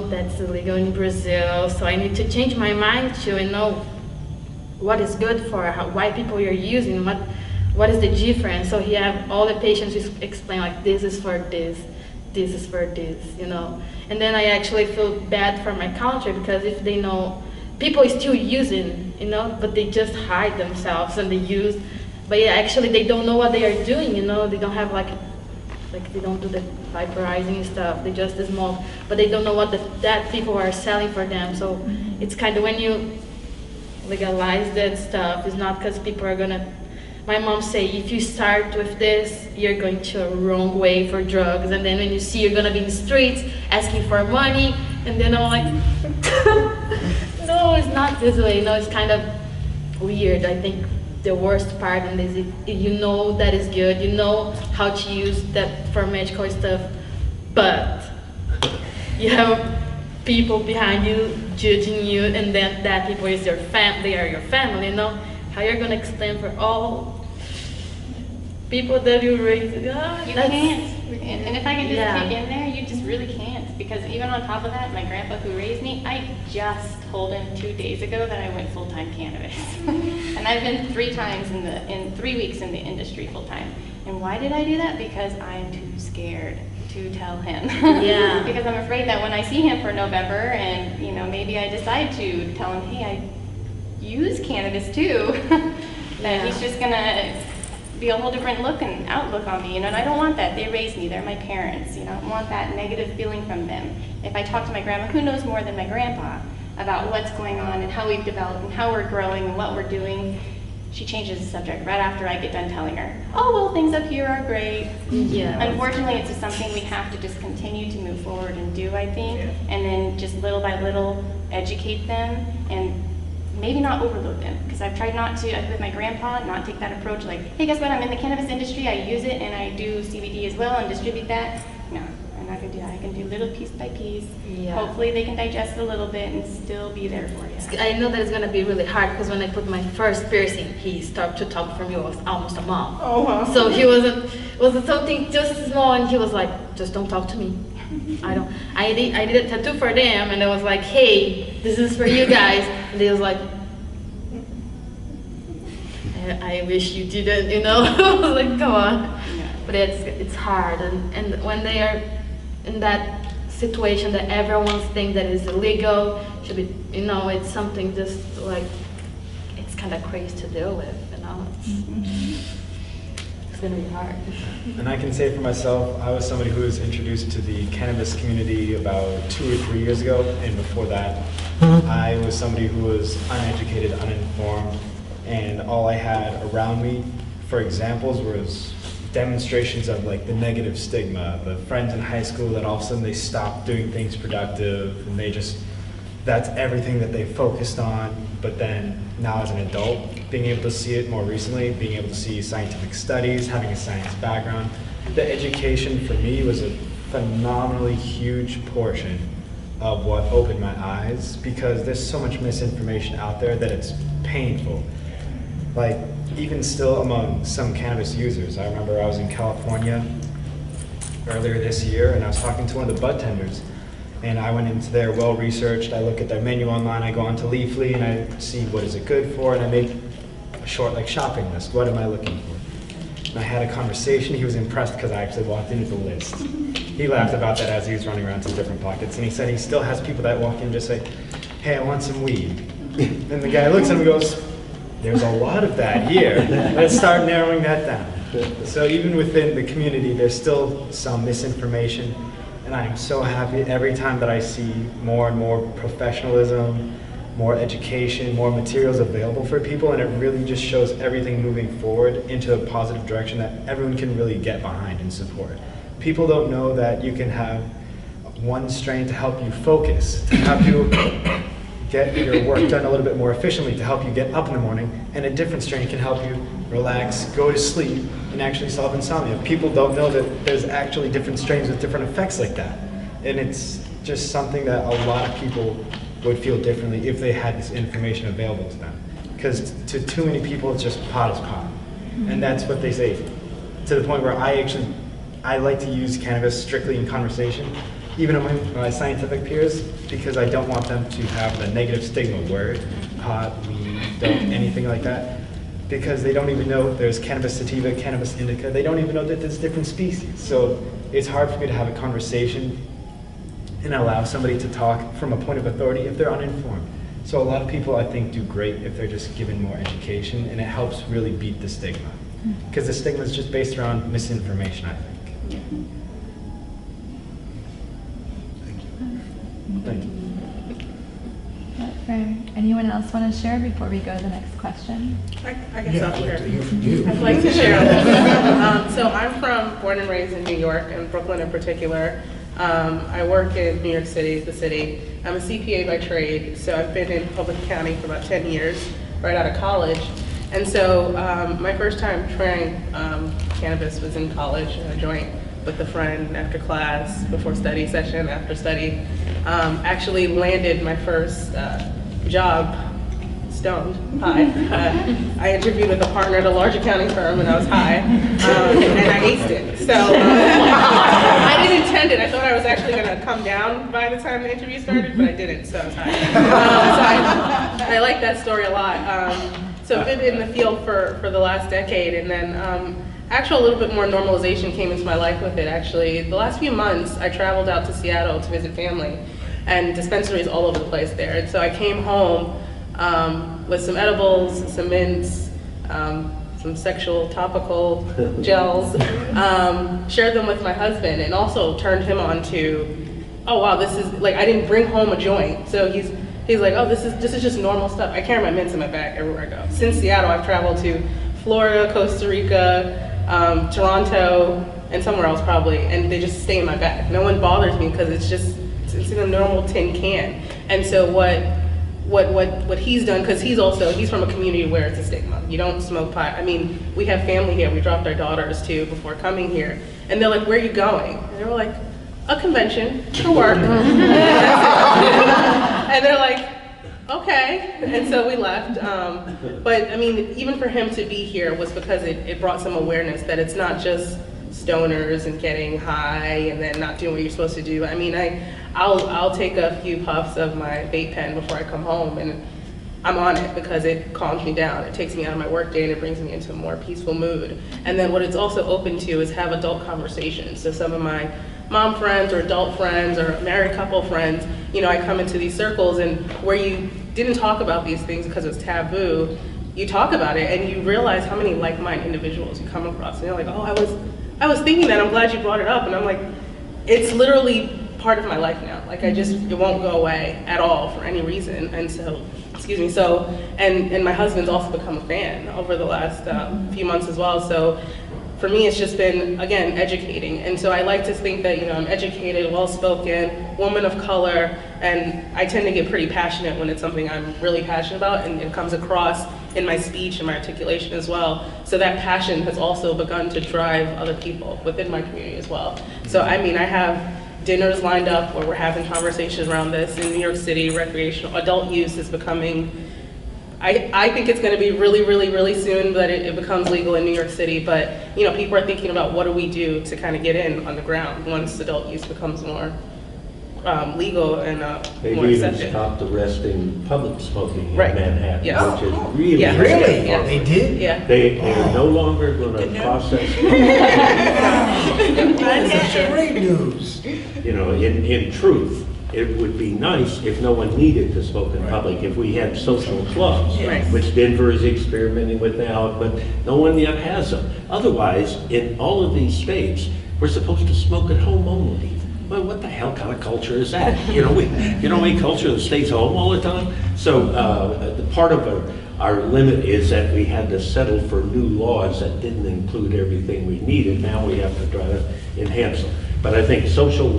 that's illegal in Brazil, so I need to change my mind too and know what is good for, why people are using, what is the difference. So he have all the patients explain, like, this is for this, this is for this, And then I actually feel bad for my country, because if they know, people are still using, but they just hide themselves and they use, but actually they don't know what they are doing, they don't have like they don't do the vaporizing stuff, they just smoke, but they don't know what that people are selling for them. So it's kind of, when you legalize that stuff, it's not because people are gonna my mom say, if you start with this, you're going to a wrong way for drugs, and then when you see you're gonna be in the streets asking for money, and then I'm like, no, it's not this way. No, it's kind of weird. I think the worst part in this is you know that is good, you know how to use that for medical stuff, but you have people behind you judging you, and then that people is your they are your family, you know? How you're gonna explain for all people that you raised?
You can't. And if I can just kick in there, you just really can't. Because even on top of that, my grandpa who raised me, I just told him 2 days ago that I went full-time cannabis. And I've been 3 times in 3 weeks in the industry full-time. And why did I do that? Because I'm too scared to tell him.
Yeah.
Because I'm afraid that when I see him for November and, you know, maybe I decide to tell him, hey, I use cannabis too, that he's just gonna be a whole different look and outlook on me, you know, and I don't want that. They raised me, they're my parents, you know, I don't want that negative feeling from them. If I talk to my grandma, who knows more than my grandpa about what's going on and how we've developed and how we're growing and what we're doing, she changes the subject right after I get done telling her, oh, well, things up here are great.
Yeah.
Unfortunately, it's just something we have to just continue to move forward and do, I think, and then just little by little educate them and maybe not overload them, because I've tried not to, with my grandpa, not take that approach like, hey, guess what, I'm in the cannabis industry, I use it, and I do CBD as well and distribute that. No, I'm not going to do that. I can do little piece by piece.
Yeah.
Hopefully they can digest it a little bit and still be there for you.
I know that it's going to be really hard, because when I put my first piercing, he stopped to talk for me almost a month.
Oh, wow.
So he wasn't something just small, and he was like, just don't talk to me. I did a tattoo for them, and I was like, hey, this is for you guys. And they was like, I wish you didn't, you know. I was like, come on. But it's hard, and when they are in that situation that everyone thinks that is illegal, should be, you know, it's something just like, it's kind of crazy to deal with, you know. It's gonna be hard.
And I can say for myself, I was somebody who was introduced to the cannabis community about 2 or 3 years ago, and before that, I was somebody who was uneducated, uninformed, and all I had around me for examples was demonstrations of like the negative stigma, the friends in high school that all of a sudden they stopped doing things productive, and that's everything that they focused on. But then now as an adult, being able to see it more recently, being able to see scientific studies, having a science background, the education for me was a phenomenally huge portion of what opened my eyes, because there's so much misinformation out there that it's painful. Like, even still among some cannabis users. I remember I was in California earlier this year, and I was talking to one of the bud tenders, and I went into their well-researched, I look at their menu online, I go onto Leafly, and I see what is it good for, and I make a short like shopping list. What am I looking for? And I had a conversation. He was impressed because I actually walked into the list. He laughed about that as he was running around to different pockets, and he said he still has people that walk in and just say, hey, I want some weed. And the guy looks at him and goes, there's a lot of that here. Let's start narrowing that down. So even within the community, there's still some misinformation, and I am so happy every time that I see more and more professionalism, more education, more materials available for people, and it really just shows everything moving forward into a positive direction that everyone can really get behind and support. People don't know that you can have one strain to help you focus, to help you get your work done a little bit more efficiently, to help you get up in the morning, and a different strain can help you relax, go to sleep, and actually solve insomnia. People don't know that there's actually different strains with different effects like that. And it's just something that a lot of people would feel differently if they had this information available to them. Because to too many people, it's just pot is pot. And that's what they say. To the point where I like to use cannabis strictly in conversation, even among my scientific peers, because I don't want them to have the negative stigma word, pot, weed, dope, anything like that, because they don't even know there's cannabis sativa, cannabis indica, they don't even know that there's different species. So it's hard for me to have a conversation and allow somebody to talk from a point of authority if they're uninformed. So a lot of people, I think, do great if they're just given more education, and it helps really beat the stigma. Because the stigma is just based around misinformation, I think. Thank you.
For Anyone else want to share before we go to the next question?
I guess
Yeah,
I'll
I'd like
share.
to hear from you.
I'd like to share. So I'm born and raised in New York, and Brooklyn in particular. I work in New York City, the city. I'm a CPA by trade, so I've been in public accounting for about 10 years, right out of college. And so my first time trying cannabis was in college, in a joint with a friend after class, before study session, after study. Actually landed my first job stoned, high. I interviewed with a partner at a large accounting firm and I was high, and I aced it. So I didn't intend it. I thought I was actually going to come down by the time the interview started, but I didn't, so I was high. So I like that story a lot. So I've been in the field for the last decade, and then actually a little bit more normalization came into my life with it, actually. The last few months, I traveled out to Seattle to visit family, and dispensaries all over the place there. And so I came home with some edibles, some mints, some sexual topical gels, shared them with my husband, and also turned him on to, oh wow, this is, like, I didn't bring home a joint. So he's like, oh, this is just normal stuff. I carry my mints in my bag everywhere I go. Since Seattle, I've traveled to Florida, Costa Rica, Toronto, and somewhere else probably, and they just stay in my bag. No one bothers me because it's in a normal tin can. And so what he's done, because he's from a community where it's a stigma. You don't smoke pot. I mean, we have family here. We dropped our daughters to before coming here, and they're like, "Where are you going?" And they were like, "A convention for work." And they're like, okay, and so we left. But I mean, even for him to be here was because it brought some awareness that it's not just stoners and getting high and then not doing what you're supposed to do. I mean, I'll take a few puffs of my vape pen before I come home, and I'm on it because it calms me down. It takes me out of my work day and it brings me into a more peaceful mood. And then what it's also open to is have adult conversations. So some of my mom friends or adult friends or married couple friends, you know, I come into these circles and where you didn't talk about these things because it was taboo, you talk about it and you realize how many like-minded individuals you come across. And you're like, oh, I was thinking that, I'm glad you brought it up. And I'm like, it's literally part of my life now. Like it won't go away at all for any reason. And so, excuse me, so, and my husband's also become a fan over the last few months as well. So for me, it's just been, again, educating. And so I like to think that, you know, I'm educated, well-spoken, woman of color, and I tend to get pretty passionate when it's something I'm really passionate about, and it comes across in my speech and my articulation as well. So that passion has also begun to drive other people within my community as well. So I mean, I have dinners lined up where we're having conversations around this. In New York City, recreational adult use is becoming, I think it's going to be really, really, really soon that it becomes legal in New York City. But you know, people are thinking about what do we do to kind of get in on the ground once adult use becomes more legal and more
They've even
accepted.
stopped arresting public smoking in
Right.
Manhattan,
Yes.
which is really,
Yeah.
Really?
Yeah.
They did?
Yeah.
They are no longer going to process,
That's great news.
you know, in truth, it would be nice if no one needed to smoke in public, if we had social clubs,
Right.
which Denver is experimenting with now, but no one yet has them. Otherwise, in all of these states, we're supposed to smoke at home only. Well, what the hell kind of culture is that? You know, we culture that stays home all the time. So the part of our limit is that we had to settle for new laws that didn't include everything we needed. Now we have to try to enhance them. But I think social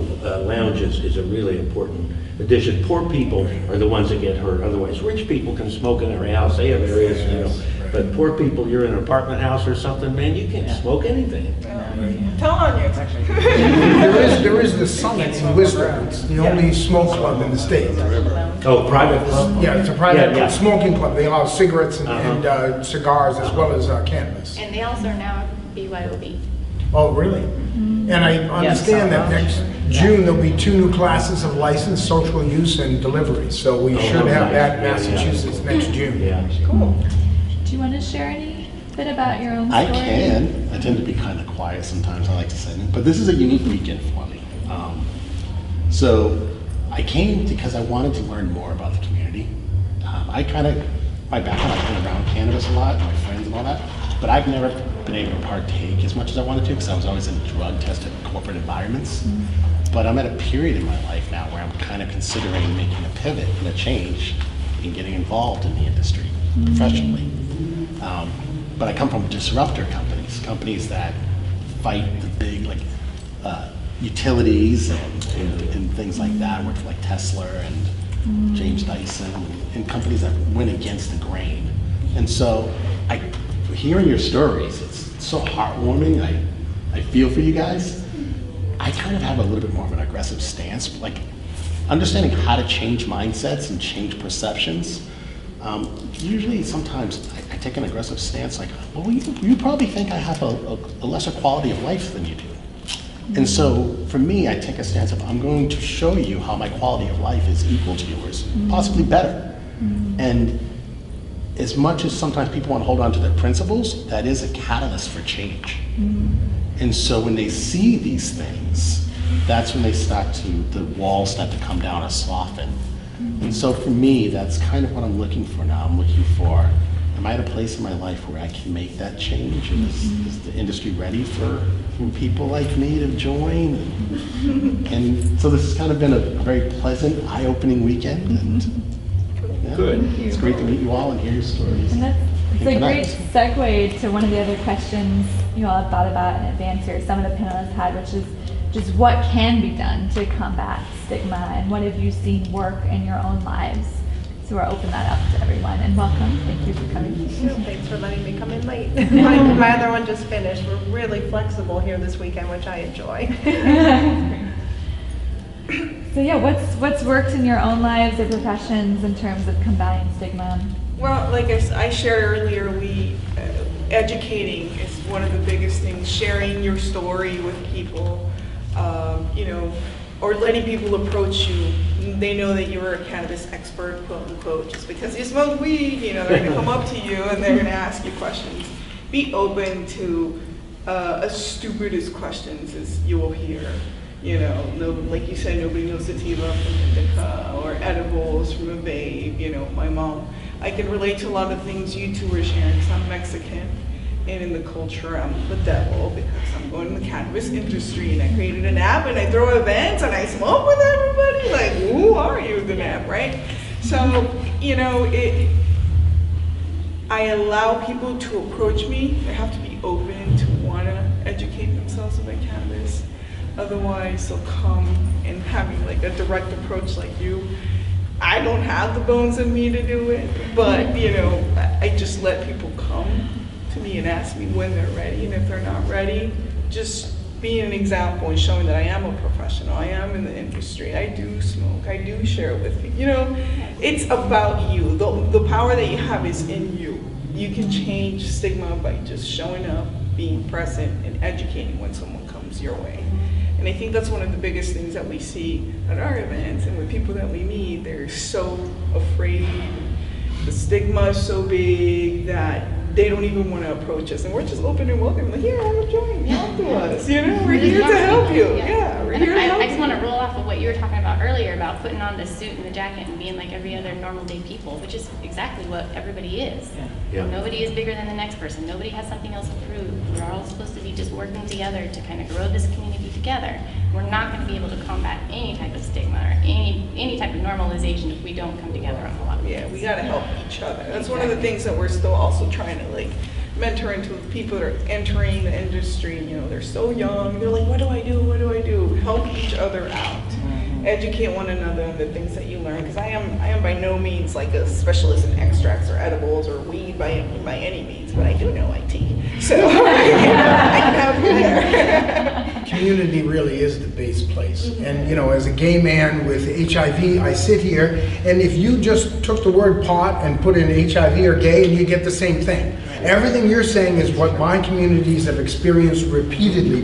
lounges is a really important addition. Poor people are the ones that get hurt. Otherwise, rich people can smoke in their house. They have areas, you know. But poor people, you're in an apartment house or something, man, you can't smoke anything.
Tell on you.
It's actually.
There is the Summit in Worcester. It's the only smoke club in the state.
Oh, private club?
Yeah, it's a private
Yeah.
smoking club. They allow cigarettes and cigars as well as cannabis.
And they also are now BYOB.
Oh, really? And I understand that next June, there'll be 2 new classes of licensed social use and delivery. So we should have that in Massachusetts next June.
Yeah.
Cool.
Do you want to share any bit about your own
I
story?
can. I tend to be kind of quiet sometimes. I like to sit in. But this is a unique weekend for me. So I came because I wanted to learn more about the community. My background, I've been around cannabis a lot, my friends and all that, but I've never been able to partake as much as I wanted to because I was always in drug-tested corporate environments. But I'm at a period in my life now where I'm kind of considering making a pivot and a change in getting involved in the industry professionally. But I come from disruptor companies that fight the big, like, utilities and things like that. I worked for like Tesla and James Dyson and companies that went against the grain. And so hearing your stories, it's so heartwarming. I feel for you guys. I kind of have a little bit more of an aggressive stance, like understanding how to change mindsets and change perceptions. Usually, sometimes I take an aggressive stance, like, well, you probably think I have a lesser quality of life than you do. And so, for me, I take a stance of, I'm going to show you how my quality of life is equal to yours, possibly better. And as much as sometimes people want to hold on to their principles, that is a catalyst for change. And so when they see these things, that's when the walls start to come down or soften. And so for me, that's kind of what I'm looking for now. I'm looking for, am I at a place in my life where I can make that change? And is the industry ready for people like me to join? And so this has kind of been a very pleasant, eye-opening weekend. And yeah,
Good.
It's great to meet you all and hear your stories.
And it's a great
connect.
segue to one of the other questions you all have thought about in advance, or some of the panelists had, which is just what can be done to combat stigma, and what have you seen work in your own lives? So we'll open that up to everyone, and welcome. Thank you for coming.
Thanks for letting me come in late. My other one just finished. We're really flexible here this weekend, which I enjoy.
So yeah, what's worked in your own lives or professions in terms of combating stigma?
Well, like I shared earlier, educating is one of the biggest things. Sharing your story with people, or letting people approach you. They know that you're a cannabis expert, quote unquote, just because you smoke weed. They're going to come up to you and they're going to ask you questions. Be open to as stupid as questions as you will hear. No, like you said, nobody knows sativa from indica or edibles from a vape. My mom. I can relate to a lot of things you two are sharing because I'm Mexican, and in the culture I'm the devil because I'm going in the cannabis industry, and I created an app and I throw events and I smoke with everybody. Like, who are you, the app, right? So, I allow people to approach me. They have to be open to want to educate themselves about cannabis. Otherwise, they'll come and having like a direct approach like you. I don't have the bones in me to do it, but I just let people come to me and ask me when they're ready, and if they're not ready, just being an example and showing that I am a professional, I am in the industry, I do smoke, I do share with you. It's about you. The power that you have is in you. You can change stigma by just showing up, being present, and educating when someone comes your way. And I think that's one of the biggest things that we see at our events and with people that we meet. They're so afraid. The stigma is so big that they don't even want to approach us. And we're just open and welcome. Like, here, have a joint. Talk to us. We're here to help you. Yeah, we're here to help you.
I just want to roll off of what you were talking about earlier about putting on the suit and the jacket and being like every other normal day people, which is exactly what everybody is.
Yeah.
Nobody is bigger than the next person. Nobody has something else to prove. We're all supposed to be just working together to kind of grow this community together. We're not going to be able to combat any type of stigma or any type of normalization if we don't come together on a lot of things.
Yeah, we got to help each other. That's one of the things that we're still also trying to mentor into people that are entering the industry. They're so young. They're like, what do I do? What do I do? Help each other out. Educate one another on the things that you learn. Because I am by no means like a specialist in extracts or edibles or weed by any means, but I do know IT. So I can help you there.
Community really is the base place. And as a gay man with HIV, I sit here, and if you just took the word pot and put in HIV or gay, and you get the same thing. Everything you're saying is what my communities have experienced repeatedly.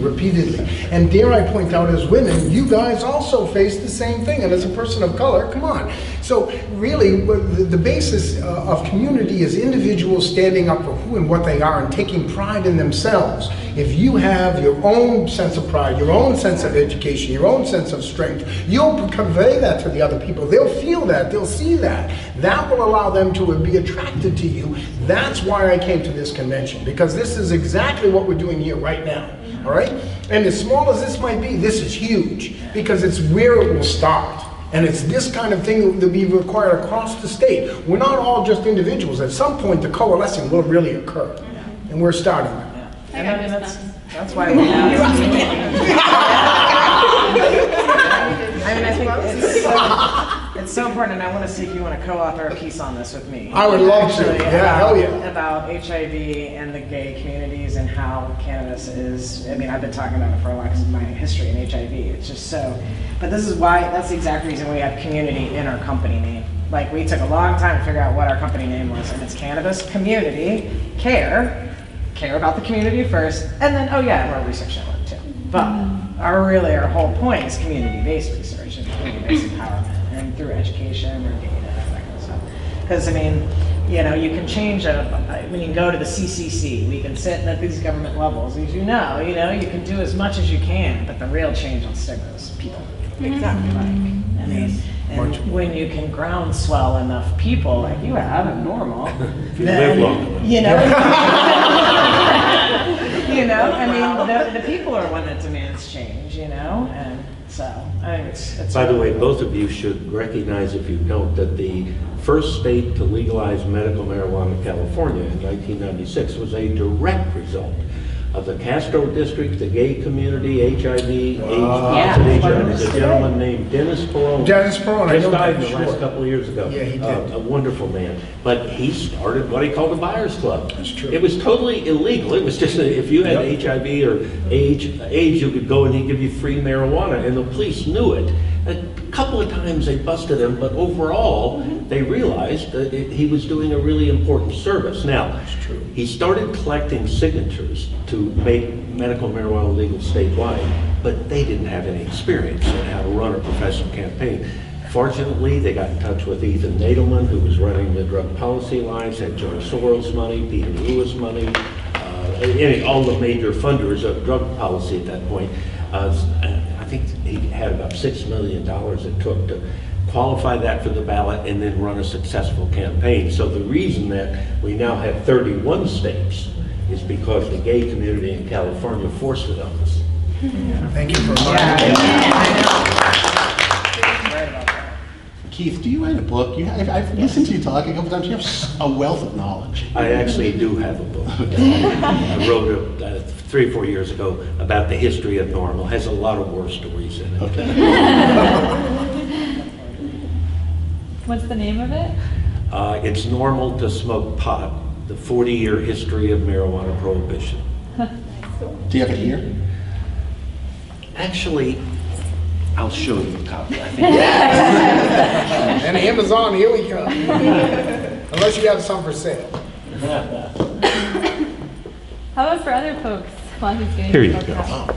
And dare I point out, as women, you guys also face the same thing. And as a person of color, come on. So really, the basis of community is individuals standing up for who and what they are and taking pride in themselves. If you have your own sense of pride, your own sense of education, your own sense of strength, you'll convey that to the other people. They'll feel that, they'll see that. That will allow them to be attracted to you. That's why I came to this convention, because this is exactly what we're doing here right now, all right? And as small as this might be, this is huge, because it's where it will start. And it's this kind of thing that we require across the state. We're not all just individuals. At some point, the coalescing will really occur. And we're starting that.
And I mean, that's why we have. I mean, I think it's so important, and I want to see if you want to co-author a piece on this with me.
I would love to. Yeah, hell yeah.
About HIV and the gay communities and how cannabis is. I mean, I've been talking about it for a while because of my history in HIV. It's just so. But this is why. That's the exact reason we have community in our company name. Like, we took a long time to figure out what our company name was, and it's Cannabis Community Care. Care about the community first, and then, oh yeah, we're a research network too. But our whole point is community-based research and community-based empowerment, and through education or data, that kind of stuff. Because I mean, you know, you can change when you go to the CCC, we can sit at these government levels. As you know, you can do as much as you can, but the real change on stigma is people. Exactly. I mean, and when you can groundswell enough people like you have at Normal,
if you live long enough.
I mean, the people are one that demands change, and so I think it's.
By the way, both of you should recognize, if you don't, that the first state to legalize medical marijuana in California in 1996 was a direct result of the Castro district, the gay community, HIV, AIDS positive HIV. There's a gentleman named Dennis Perone.
Dennis Perone, I
just
know
died
that,
the last couple of years ago.
Yeah, he did.
A wonderful man. But he started what he called a buyers club.
That's true.
It was totally illegal. It was just, if you had HIV or AIDS, you could go and he'd give you free marijuana, and the police knew it. A couple of times they busted him, but overall, they realized that he was doing a really important service. Now, he started collecting signatures to make medical marijuana legal statewide, but they didn't have any experience in how to run a professional campaign. Fortunately, they got in touch with Ethan Nadelman, who was running the Drug Policy Alliance, had George Soros money, Peter Lewis money, all the major funders of drug policy at that point. I think he had about $6 million it took to qualify that for the ballot and then run a successful campaign. So the reason that we now have 31 states is because the gay community in California forced it on us.
Thank you for reminding
Keith, do you write a book? I've listened to you talk a couple times. You have a wealth of knowledge.
I actually do have a book. I wrote it 3 or 4 years ago about the history of Normal. Has a lot of war stories in it.
Okay.
What's the name of it?
It's Normal to Smoke Pot, the 40-year history of marijuana prohibition.
Do you have it here?
Actually, I'll show you a copy. I think.
And Amazon, here we go. Unless you have some for sale.
How about for other folks while he's getting
Here you
his book
go.
out?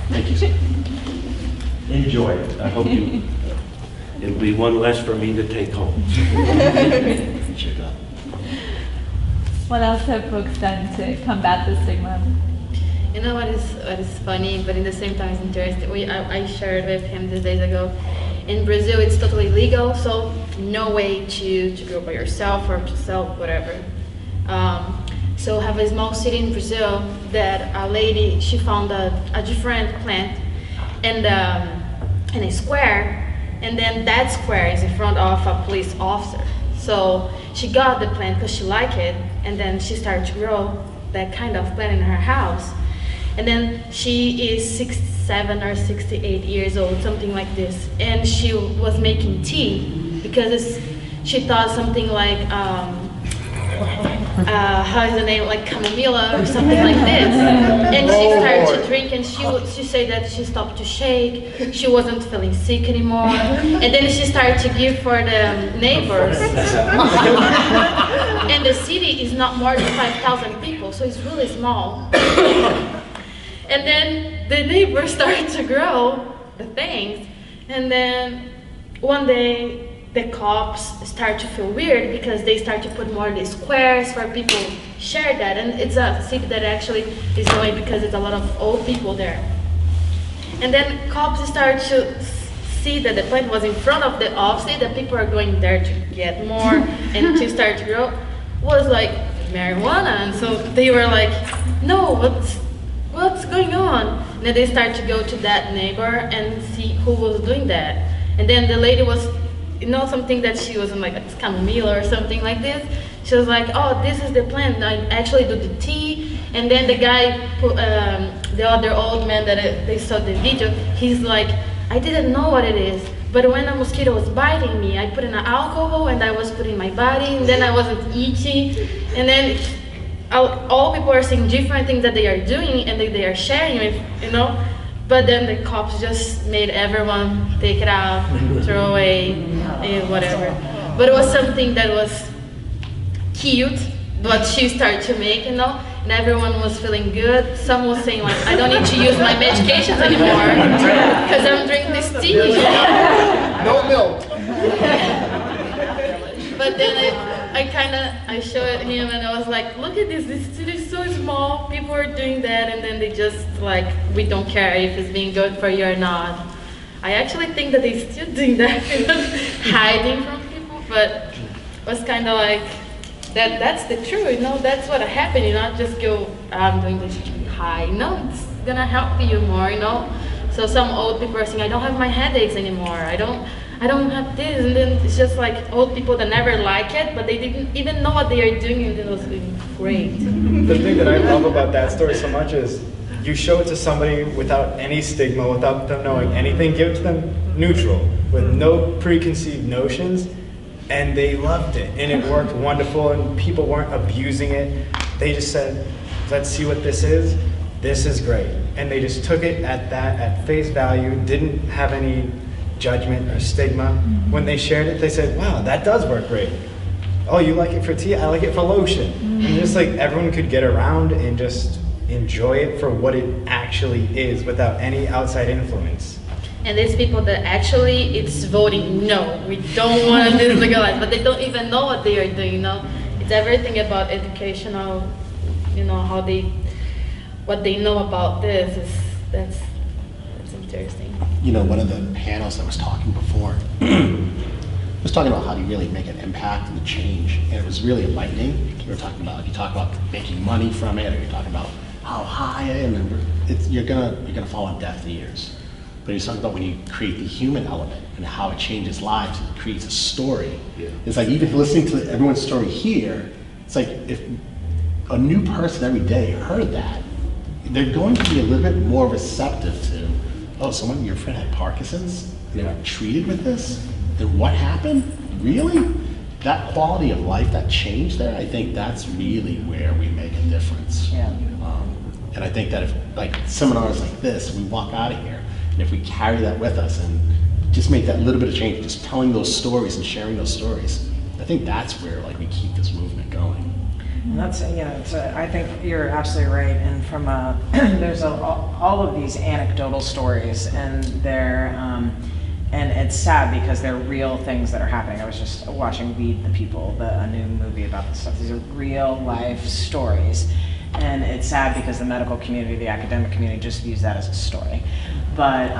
Thank you.
Enjoy it. I hope you. It'll be one less for me to take home.
Appreciate that.
What else have folks done to combat the stigma?
You know what is funny, but in the same time it's interesting. I shared with him these days ago. In Brazil, it's totally legal, so no way to go by yourself or to sell whatever. So have a small city in Brazil that a lady, she found a different plant in a square, and then that square is in front of a police officer. So she got the plant because she liked it, and then she started to grow that kind of plant in her house. And then she is 67 or 68 years old, something like this. And she was making tea because she thought something like, how is the name, like chamomilla or something like this. And she started to drink, and she said that she stopped to shake, she wasn't feeling sick anymore. And then she started to give for the neighbors. And the city is not more than 5,000 people, so it's really small. And then the neighbors started to grow the things, and then one day the cops start to feel weird because they start to put more of these squares where people share that, and it's a city that actually is growing because there's a lot of old people there. And then cops start to see that the plant was in front of the office, that people are going there to get more and to start to grow, was like marijuana, and so they were like, no, what's going on? And then they start to go to that neighbor and see who was doing that. And then the lady was, something that she was in like a chamomile or something like this. She was like, oh, this is the plant. I actually do the tea. And then the guy, the other old man that they saw the video, he's like, I didn't know what it is. But when a mosquito was biting me, I put in alcohol and I was putting in my body, and then I wasn't eating. And then all people are saying different things that they are doing and they are sharing with, But then the cops just made everyone take it out, throw away, and whatever. But it was something that was cute, what she started to make, and everyone was feeling good. Some was saying like, I don't need to use my medications anymore because I'm drinking this tea.
No milk.
But then I showed him and I was like, look at this tea is so small. People are doing that, and then they just like, we don't care if it's being good for you or not. I actually think that they're still doing that, hiding from people, but it was kind of like, that's the truth, that's what happened, not just go, I'm doing this high. No, it's gonna help you more, So some old people are saying, I don't have my headaches anymore, I don't have this, and then it's just like old people that never like it, but they didn't even know what they are doing, and it was doing great.
The thing that I love about that story so much is you show it to somebody without any stigma, without them knowing anything, give it to them neutral, with no preconceived notions, and they loved it, and it worked wonderful, and people weren't abusing it. They just said, let's see what this is great. And they just took it at face value, didn't have any judgment or stigma. When they shared it, they said, wow, that does work great. Oh, you like it for tea? I like it for lotion. And just like everyone could get around and just enjoy it for what it actually is without any outside influence.
And there's people that actually it's voting no, we don't want to legalize, but they don't even know what they are doing. It's everything about educational, what they know about this is that's interesting.
One of the panels that was talking before was talking about how do you really make an impact and a change, and it was really enlightening. You talk about making money from it, or you're talking about how high, and you're gonna fall on deaf ears. But he's talking about when you create the human element and how it changes lives, it creates a story. Yeah. It's like even listening to everyone's story here, it's like if a new person every day heard that, they're going to be a little bit more receptive to, oh, your friend had Parkinson's, they were treated with this, then what happened? Really? That quality of life, that change there, I think that's really where we make a difference.
Yeah.
And I think that if like seminars like this, we walk out of here, and if we carry that with us and just make that little bit of change, just telling those stories and sharing those stories, I think that's where like we keep this movement going.
And that's, I think you're absolutely right. And from there's all of these anecdotal stories, and they're, and it's sad because they're real things that are happening. I was just watching Weed the People, a new movie about this stuff. These are real life stories. And it's sad because the medical community, the academic community just views that as a story. But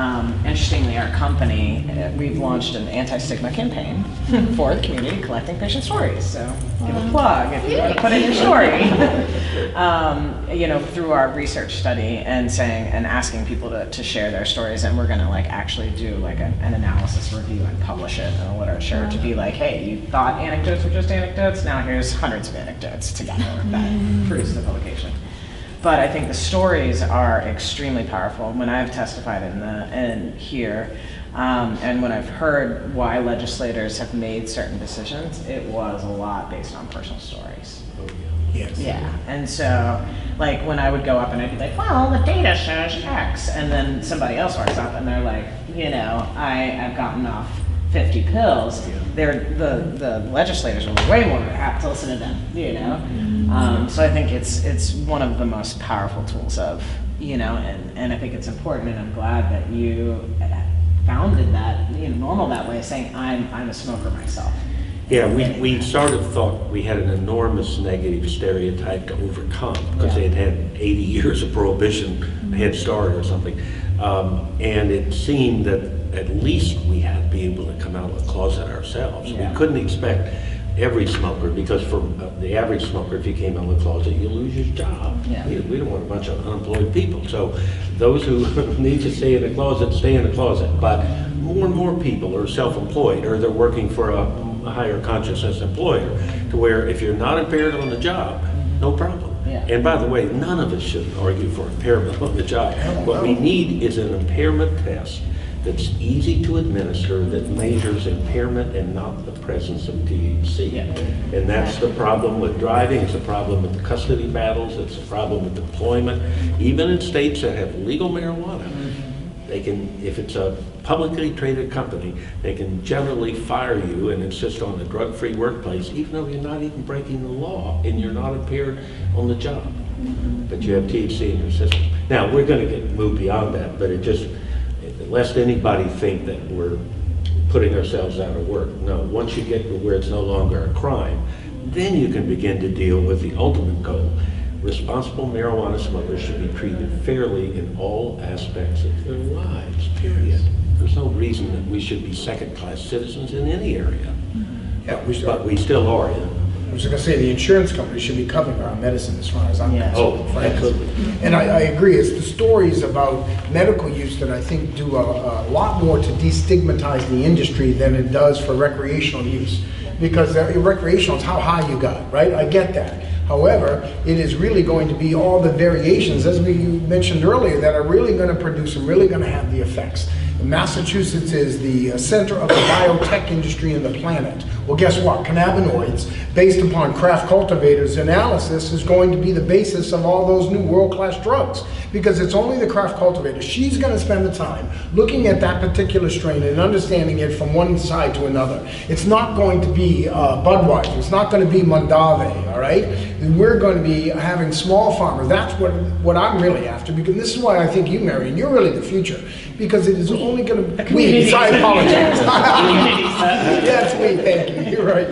interestingly, our company, we've launched an anti-stigma campaign for the community, collecting patient stories. So give a plug if you want to put in your story. Through our research study and asking people to share their stories, and we're going to actually do an analysis review and publish it in the literature to be like, hey, you thought anecdotes were just anecdotes, now here's hundreds of anecdotes together that proves the publication. But I think the stories are extremely powerful. When I've testified in here, and when I've heard why legislators have made certain decisions, it was a lot based on personal stories.
Yes.
Yeah, and so when I would go up and I'd be like, well, the data shows X, and then somebody else walks up and they're like, I've gotten off 50 pills, the legislators are way more apt to listen to them, So I think it's one of the most powerful tools of, and I think it's important, and I'm glad that you founded that, normal that way, saying I'm a smoker myself.
Yeah, we sort of thought we had an enormous negative stereotype to overcome because they had 80 years of prohibition, a head start or something. And it seemed that at least we had to be able to come out of the closet ourselves. We couldn't expect every smoker, because for the average smoker, if you came out of the closet, you lose your job.
Yeah.
We don't want a bunch of unemployed people. So those who need to stay in the closet, stay in the closet. But more and more people are self-employed, or they're working for a higher consciousness employer, to where if you're not impaired on the job, no problem.
Yeah.
And by the way, none of us should argue for impairment on the job. What we need is an impairment test that's easy to administer, that measures impairment and not the presence of THC.
Yeah.
And that's the problem with driving, it's a problem with custody battles, it's a problem with employment. Even in states that have legal marijuana, they can, if it's a publicly traded company, they can generally fire you and insist on a drug-free workplace, even though you're not even breaking the law and you're not impaired on the job. But you have THC in your system. Now, we're going to move beyond that, but it just, lest anybody think that we're putting ourselves out of work. No, once you get to where it's no longer a crime, then you can begin to deal with the ultimate goal. Responsible marijuana smokers should be treated fairly in all aspects of their lives, period. There's no reason that we should be second-class citizens in any area.
Yeah,
But we still are.
I was going to say, the insurance company should be covering our medicine as far as I'm concerned.
Oh,
frankly.
absolutely.
And I agree, it's the stories about medical use that I think do a lot more to destigmatize the industry than it does for recreational use. Because recreational is how high you got, right? I get that. However, it is really going to be all the variations, as we mentioned earlier, that are really going to produce and really going to have the effects. Massachusetts is the center of the biotech industry on the planet. Well, guess what? Cannabinoids, based upon craft cultivators' analysis, is going to be the basis of all those new world-class drugs. Because it's only the craft cultivator. She's going to spend the time looking at that particular strain and understanding it from one side to another. It's not going to be Budweiser. It's not going to be Mondave, all right? We're going to be having small farmers. That's what I'm really after. Because this is why I think you, Marion, you're really the future. Because it is only going to be, I apologize. That's me, thank you. You're right.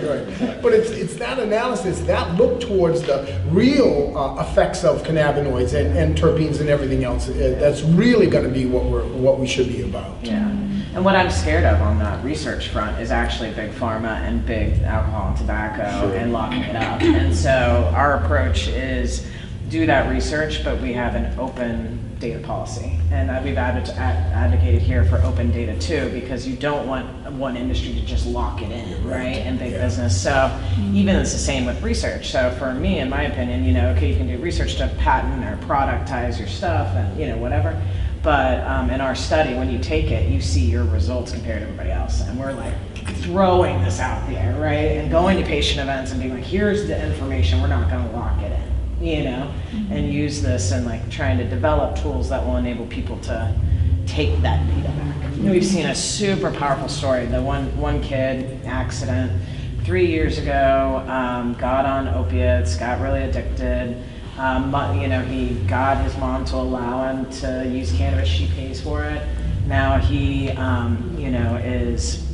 But it's that analysis, that look towards the real effects of cannabinoids and terpenes and everything else. That's really going to be what we should be about.
Yeah. And what I'm scared of on that research front is actually big pharma and big alcohol and tobacco and locking it up. And so our approach is do that research, but we have an open data policy. And we've advocated here for open data too, because you don't want one industry to just lock it in, right? And big business. So even it's the same with research. So for me, in my opinion, okay, you can do research to patent or productize your stuff and whatever. But in our study, when you take it, you see your results compared to everybody else. And we're like throwing this out there, right? And going to patient events and being like, here's the information, we're not gonna lock it in, and use this and like trying to develop tools that will enable people to take that data back. We've seen a super powerful story. The one kid, accident, 3 years ago, got on opiates, got really addicted. He got his mom to allow him to use cannabis. She pays for it. Now he, is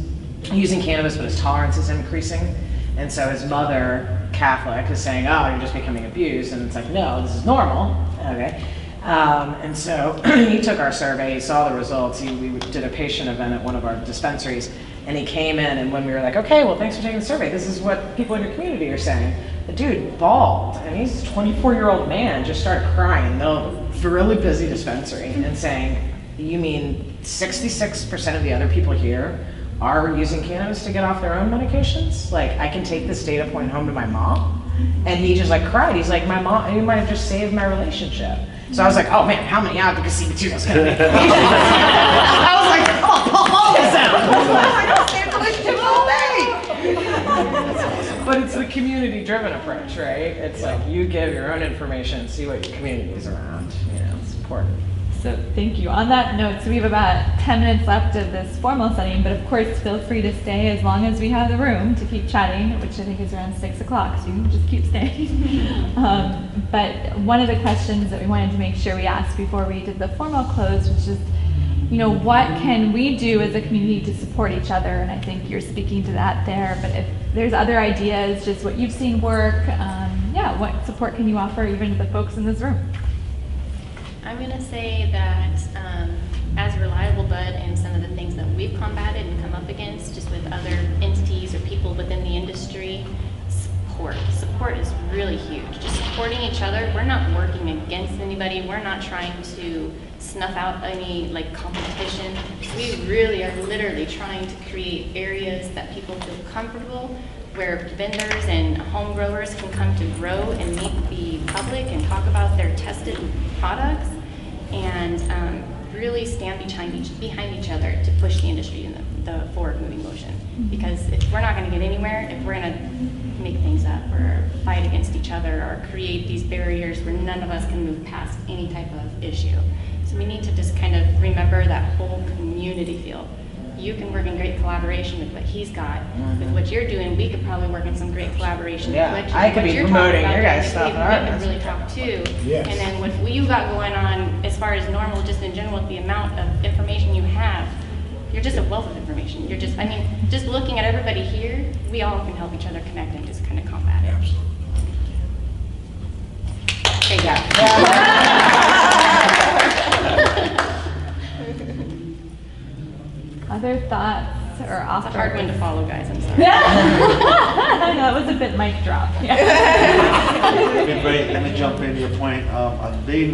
using cannabis, but his tolerance is increasing. And so his mother, Catholic, is saying, oh, you're just becoming abused. And it's like, no, this is normal. Okay. And so he took our survey, he saw the results. We did a patient event at one of our dispensaries. And he came in, and when we were like, okay, well, thanks for taking the survey. This is what people in your community are saying. The dude bawled, and he's a 24-year-old man, just started crying in the middle of a really busy dispensary and saying, you mean 66% of the other people here are using cannabis to get off their own medications? Like, I can take this data point home to my mom? And he just like cried. He's like, my mom, you might have just saved my relationship. So I was like, oh man, how many advocacy materials can I make? I was like, all this out. I was like, I'll save relationships all day. But it's the community-driven approach, right? It's like you give your own information, see what your community is around. It's important.
So thank you. On that note, so we have about 10 minutes left of this formal setting, but of course feel free to stay as long as we have the room to keep chatting, which I think is around 6 o'clock, so you can just keep staying. But one of the questions that we wanted to make sure we asked before we did the formal close was just, what can we do as a community to support each other? And I think you're speaking to that there, but if there's other ideas, just what you've seen work, what support can you offer even to the folks in this room?
I'm going to say that as Reliable Bud and some of the things that we've combated and come up against just with other entities or people people within the industry, support is really huge. Just supporting each other. We're not working against anybody. We're not trying to snuff out any like competition. We really are literally trying to create areas that people feel comfortable, where vendors and home growers can come to grow and meet the public and talk about their tested products, and really stand behind each other to push the industry in the forward moving motion. Because if we're not going to get anywhere, if we're going to make things up or fight against each other or create these barriers where none of us can move past any type of issue. So we need to just kind of remember that whole community feel. You can work in great collaboration with what he's got. With what you're doing, we could probably work in some great collaboration.
Yeah,
with
I could be promoting your guys' stuff.
We could really talk too.
Yes.
And then what you got going on as far as normal, just in general, with the amount of information you have, you're just a wealth of information. You're just, I mean, just looking at everybody here, we all can help each other connect and just kind of combat it. Great job.
Other thoughts or
It's a hard one to follow, guys, I'm sorry.
That was a bit mic drop.
Okay, great. Let me jump in your point. I've been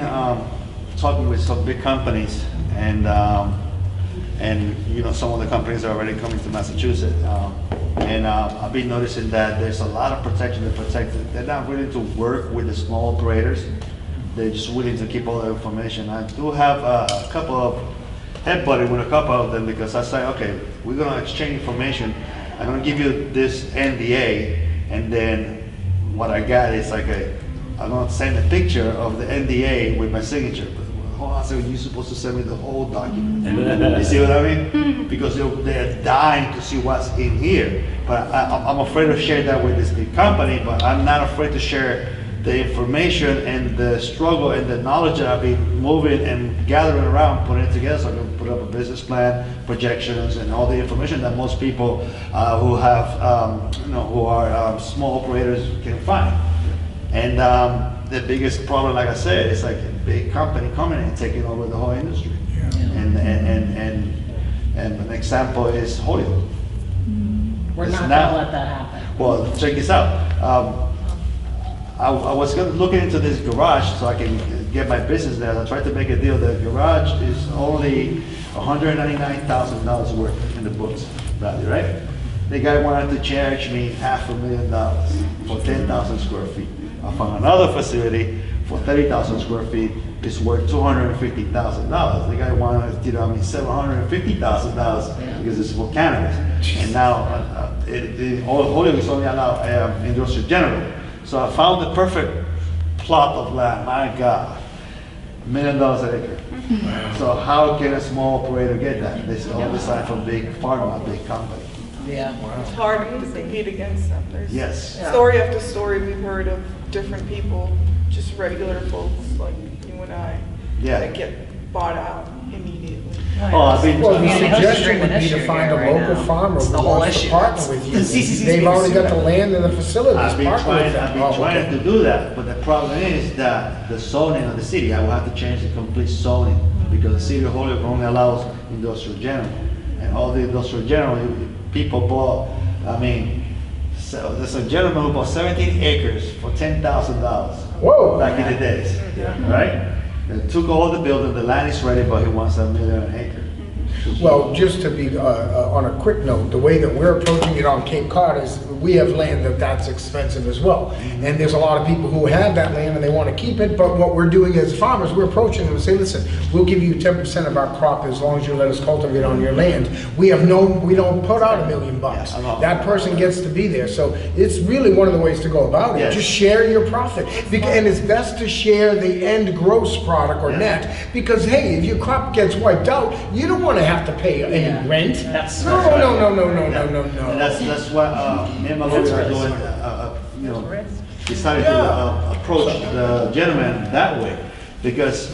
talking with some big companies, and you know, some of the companies are already coming to Massachusetts. And I've been noticing that there's a lot of protection to protect. They're not willing to work with the small operators. They're just willing to keep all the information. I do have a couple of headbutting with a couple of them, because I say, okay, we're gonna exchange information. I'm gonna give you this NDA, and then what I got is like I'm gonna send a picture of the NDA with my signature. But hold on, so you're supposed to send me the whole document. You see what I mean? Because they're dying to see what's in here. But I'm afraid to share that with this big company, but I'm not afraid to share the information and the struggle and the knowledge that I've been moving and gathering around, putting it together, so I can put up a business plan, projections, and all the information that most people who have, who are small operators can find. And the biggest problem, like I said, is like a big company coming and taking over the whole industry. Yeah. And an example is Hollywood.
We're not going to let that happen.
Well, check this out. I was looking into this garage so I can get my business there. I tried to make a deal. The garage is only $199,000 worth in the books value, right? The guy wanted to charge me $500,000 for 10,000 square feet. I found another facility for 30,000 square feet. It's worth $250,000. The guy wanted, $750,000 because it's for cannabis. And now Hollywood is only allowed industrial general. So I found the perfect plot of land. My God, $1 million an acre. So how can a small operator get that? This is all designed from big pharma, big company.
Yeah.
It's hard to compete against them. There's
Yes.
story after story we've heard of different people, just regular folks like you and I, that get bought out immediately.
Well, the suggestion would be to find a local farmer who wants to partner with you. They've already got the land and the facilities.
I've been trying to do that, but the problem is that the zoning of the city, I will have to change the complete zoning, because the city of Holyoke only allows industrial general. And all the industrial general, people bought, so there's a gentleman who bought 17 acres for $10,000.
Whoa!
Back in the days, right? They took all the building, the land is ready, but he wants $1 million an acre.
Well, just to be on a quick note, the way that we're approaching it on Cape Cod is we have land that's expensive as well. And there's a lot of people who have that land and they want to keep it, but what we're doing as farmers, we're approaching them and say, listen, we'll give you 10% of our crop as long as you let us cultivate on your land. We don't put out $1 million. That person gets to be there. So it's really one of the ways to go about it. Yes. Just share your profit. And it's best to share the end gross product or net, because hey, if your crop gets wiped out, you don't want to have to pay any rent. No.
And that's what me and my lawyer are doing. Decided to approach the gentleman that way, because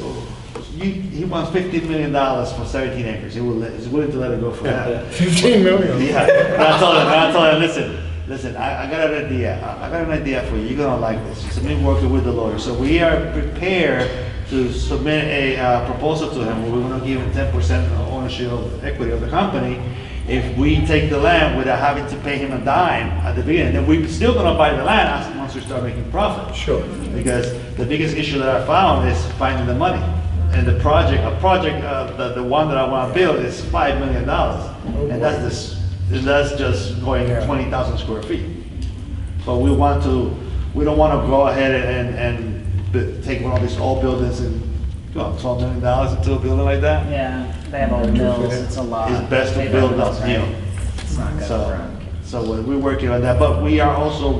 he wants $15 million for 17 acres. He's willing to let it go for that.
$15 million.
Yeah. And I told him, listen. I got an idea. I got an idea for you. You're gonna like this. So me working with the lawyer. So we are prepared to submit a proposal to him where we're going to give him 10% ownership of the equity of the company, if we take the land without having to pay him a dime at the beginning, then we're still gonna buy the land once we start making profit.
Sure.
Because the biggest issue that I found is finding the money. And the project, the one that I wanna build is $5 million. And that's just going 20,000 square feet. So we don't wanna go ahead and take one of these old buildings and $12 million into a building like that.
Yeah, they have old mills, it's a lot.
It's best to
They
build
mills,
up
right?
new.
It's not good for them.
So we're working on that, but we are also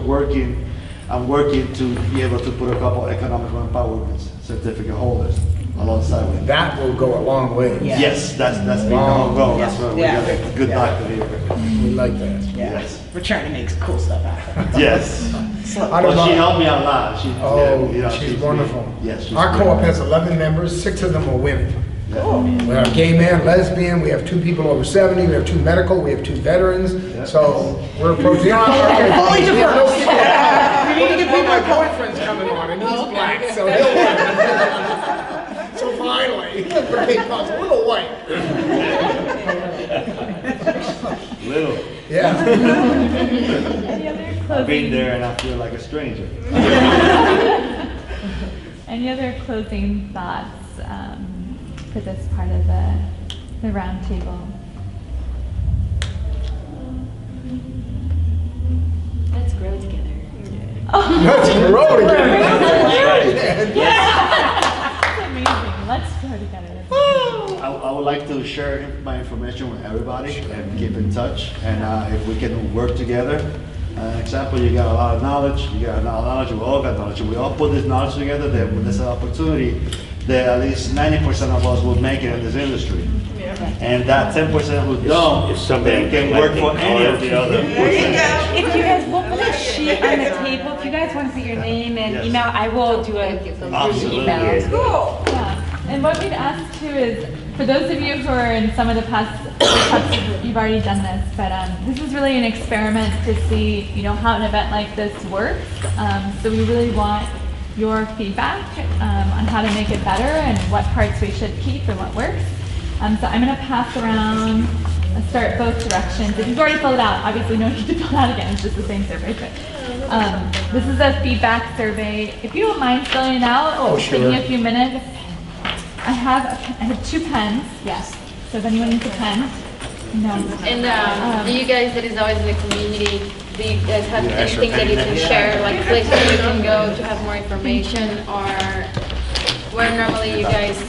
I'm working to be able to put a couple economic empowerment certificate holders alongside with that.
That will go a long way.
Yeah.
Yes, that's the whole goal. That's what we
Yeah.
got a good doctor here.
We like that.
Yeah,
Yes.
we're trying to make cool stuff happen.
Yes.
Out of
Well, she
our-
helped me a lot.
She's wonderful.
Yes. she's
Our
great.
co-op has 11 members, 6 of them are women.
Cool.
We have gay man, lesbian, we have 2 people over 70, we have 2 medical, we have 2 veterans. So we're approaching. Fully diverse. We need to get people. My boyfriend's coming on and he's black, so he'll work. So finally, a little white.
Little.
Yeah.
Any other
I've
closing?
been there and I feel like a stranger.
Any other closing thoughts for this part of the round table?
Let's grow together.
Let's grow together.
That's amazing. Let's grow together.
I would like to share my information with everybody and keep in touch. And if we can work together, example, you got a lot of knowledge, we all got knowledge. We all put this knowledge together, then when there's an opportunity, that at least 90% of us will make it in this industry. And that 10% who don't,
If somebody
they can
like
work
the
for any of the other.
If you guys, we'll put a sheet on the table, if you guys want to put your name and
Yes.
email, I will do a group
Absolutely.
email.
Cool.
Yeah, and what we'd ask too is, for those of you who are in some of the past cups, you've already done this, but this is really an experiment to see, how an event like this works. So we really want your feedback on how to make it better and what parts we should keep and what works. So I'm going to pass around, start both directions. If you've already filled it out, obviously no need to fill it out again, it's just the same survey. But this is a feedback survey. If you don't mind filling it out,
sure.
take me a few minutes. I have 2 pens, yes. So if anyone needs a pen, no.
And do you guys that is always in the community, do you guys have
Yeah, extra
anything that you
pen.
can share, like places you can go to have more information, or where normally you guys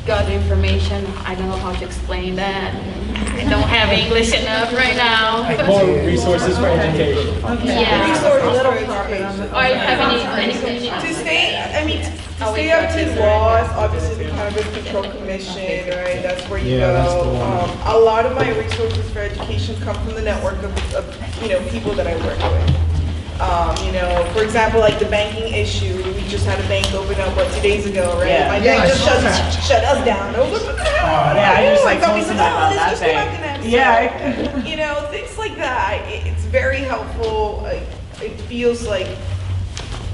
got the information? I don't know how to explain that. I don't have English enough right now.
More resources for education.
Yeah.
Resources for education.
Or you have any community?
To stay up to laws, obviously the Cannabis Control Commission, right, that's where you
Yeah, that's the
go.
one.
A lot of my resources for education come from the network of people that I work with. For example, like the banking issue, we just had a bank open up, 2 days ago, right?
Yeah.
My
Yeah,
bank
I
just
saw that.
shut us down. I was like, what the hell?
Yeah, I just like
Got
told
me
somebody about that
just
thing.
connect.
Yeah.
Things like that. It's very helpful. It feels like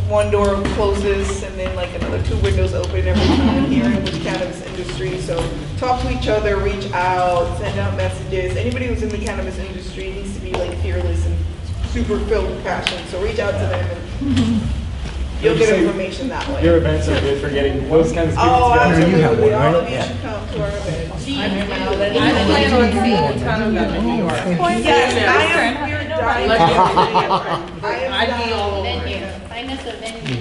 one door closes and then like another 2 windows open every time here in the cannabis industry. So talk to each other, reach out, send out messages. Anybody who's in the cannabis industry needs to be like fearless and super filled with passion. So reach out to them and you'll get information that way.
Your events are good for getting those kinds of people
Oh,
together.
You have
absolutely.
one,
All
right?
of you should come to our event.
I plan on seeing a ton of them in New York.
Yes, I am. We're dying.
I'd be all over
Venue.
it.
Find us a venue.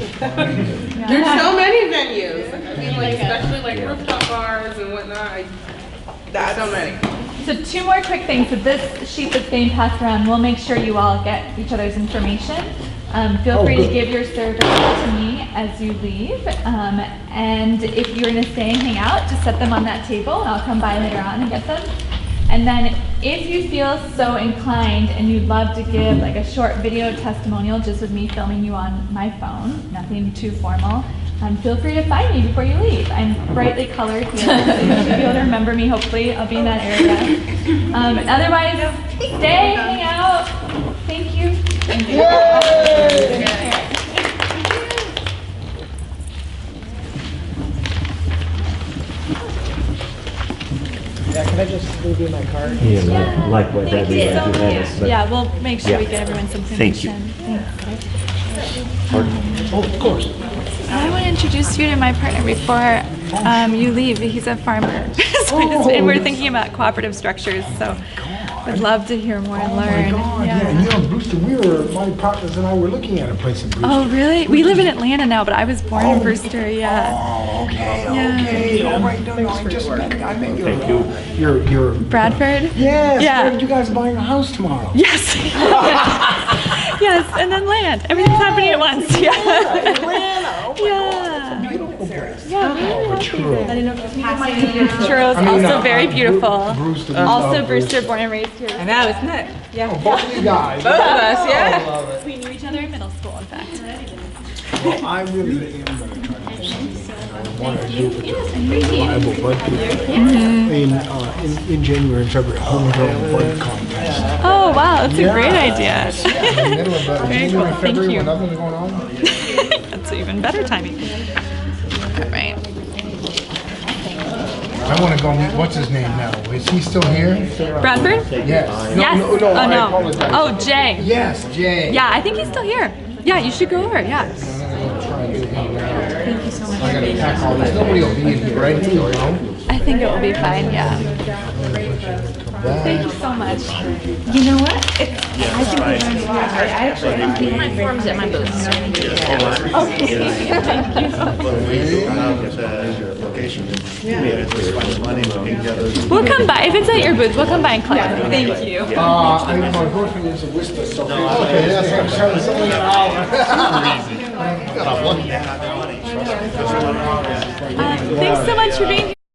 There's so many venues. I mean, like, especially like rooftop bars and whatnot. There's so many.
So 2 more quick things. So this sheet that's getting passed around, we'll make sure you all get each other's information. Feel free to give your survey to me as you leave. And if you're going to stay and hang out, just set them on that table and I'll come by later on and get them. And then if you feel so inclined and you'd love to give like a short video testimonial just with me filming you on my phone, nothing too formal, feel free to find me before you leave. I'm brightly colored here, so you should be able to remember me, hopefully. I'll be in that area. Otherwise, stay, hang out. Thank you. Thank you.
Yeah,
Can I just leave you my card?
Yeah, likewise, that'd be
Thank you.
tremendous, but-
Yeah, we'll make sure we
Yeah.
get everyone some
Thank you.
information. Thanks.
Oh, of course.
I want to introduce you to my partner before you leave. He's a farmer. And we're thinking about cooperative structures, so would love to hear more and
Oh
learn.
my God, yeah. And you know, Brewster, my partners and I were looking at a place in Brewster.
Oh, really? We live in Atlanta now, but I was born in Brewster, yeah.
Oh, okay,
Yeah.
okay. All right, no, I met your
Bradford?
Yes,
Yeah.
you guys are buying a house tomorrow.
Yes. Yes, and then land. Everything's happening at once. Yeah.
Atlanta. Oh
Yeah.
Beautiful place.
Yeah, really happy.
True.
I didn't know if it was passing. Churros,
I mean,
also very beautiful.
Brewster, we
Also
love
Brewster, born and raised here.
I know, isn't it? Yeah.
Oh, both of you guys.
Both of us, yeah.
We knew each other in middle school, in fact.
Well, I really am going to try to do something, and I want to do it with reliable bud people. In January and February, homegrown bud contest.
Oh, wow, that's a great idea.
In the middle of
Very
January
cool,
and
thank
February
you.
when nothing's going on.
That's even better timing. All right.
I want to go meet, what's his name now? Is he still here?
Bradford?
Yes.
Yes.
No,
Oh,
I
no.
apologize.
Oh, Jay.
Yes, Jay.
Yeah, I think he's still here. Yeah, you should go over, yeah.
I'm going to try and do him now.
Thank you so much.
I got to pack all this. Nobody will be in here, right? No?
I think it will be fine, yeah. Thank you so much. You know what? I think we're going to I actually think my form's at my booth. Okay. Thank you. We'll come by. If it's at your booth, we'll come by and collect it. Thank you.
My girlfriend is a whisper, so okay, that's what I'm trying to say.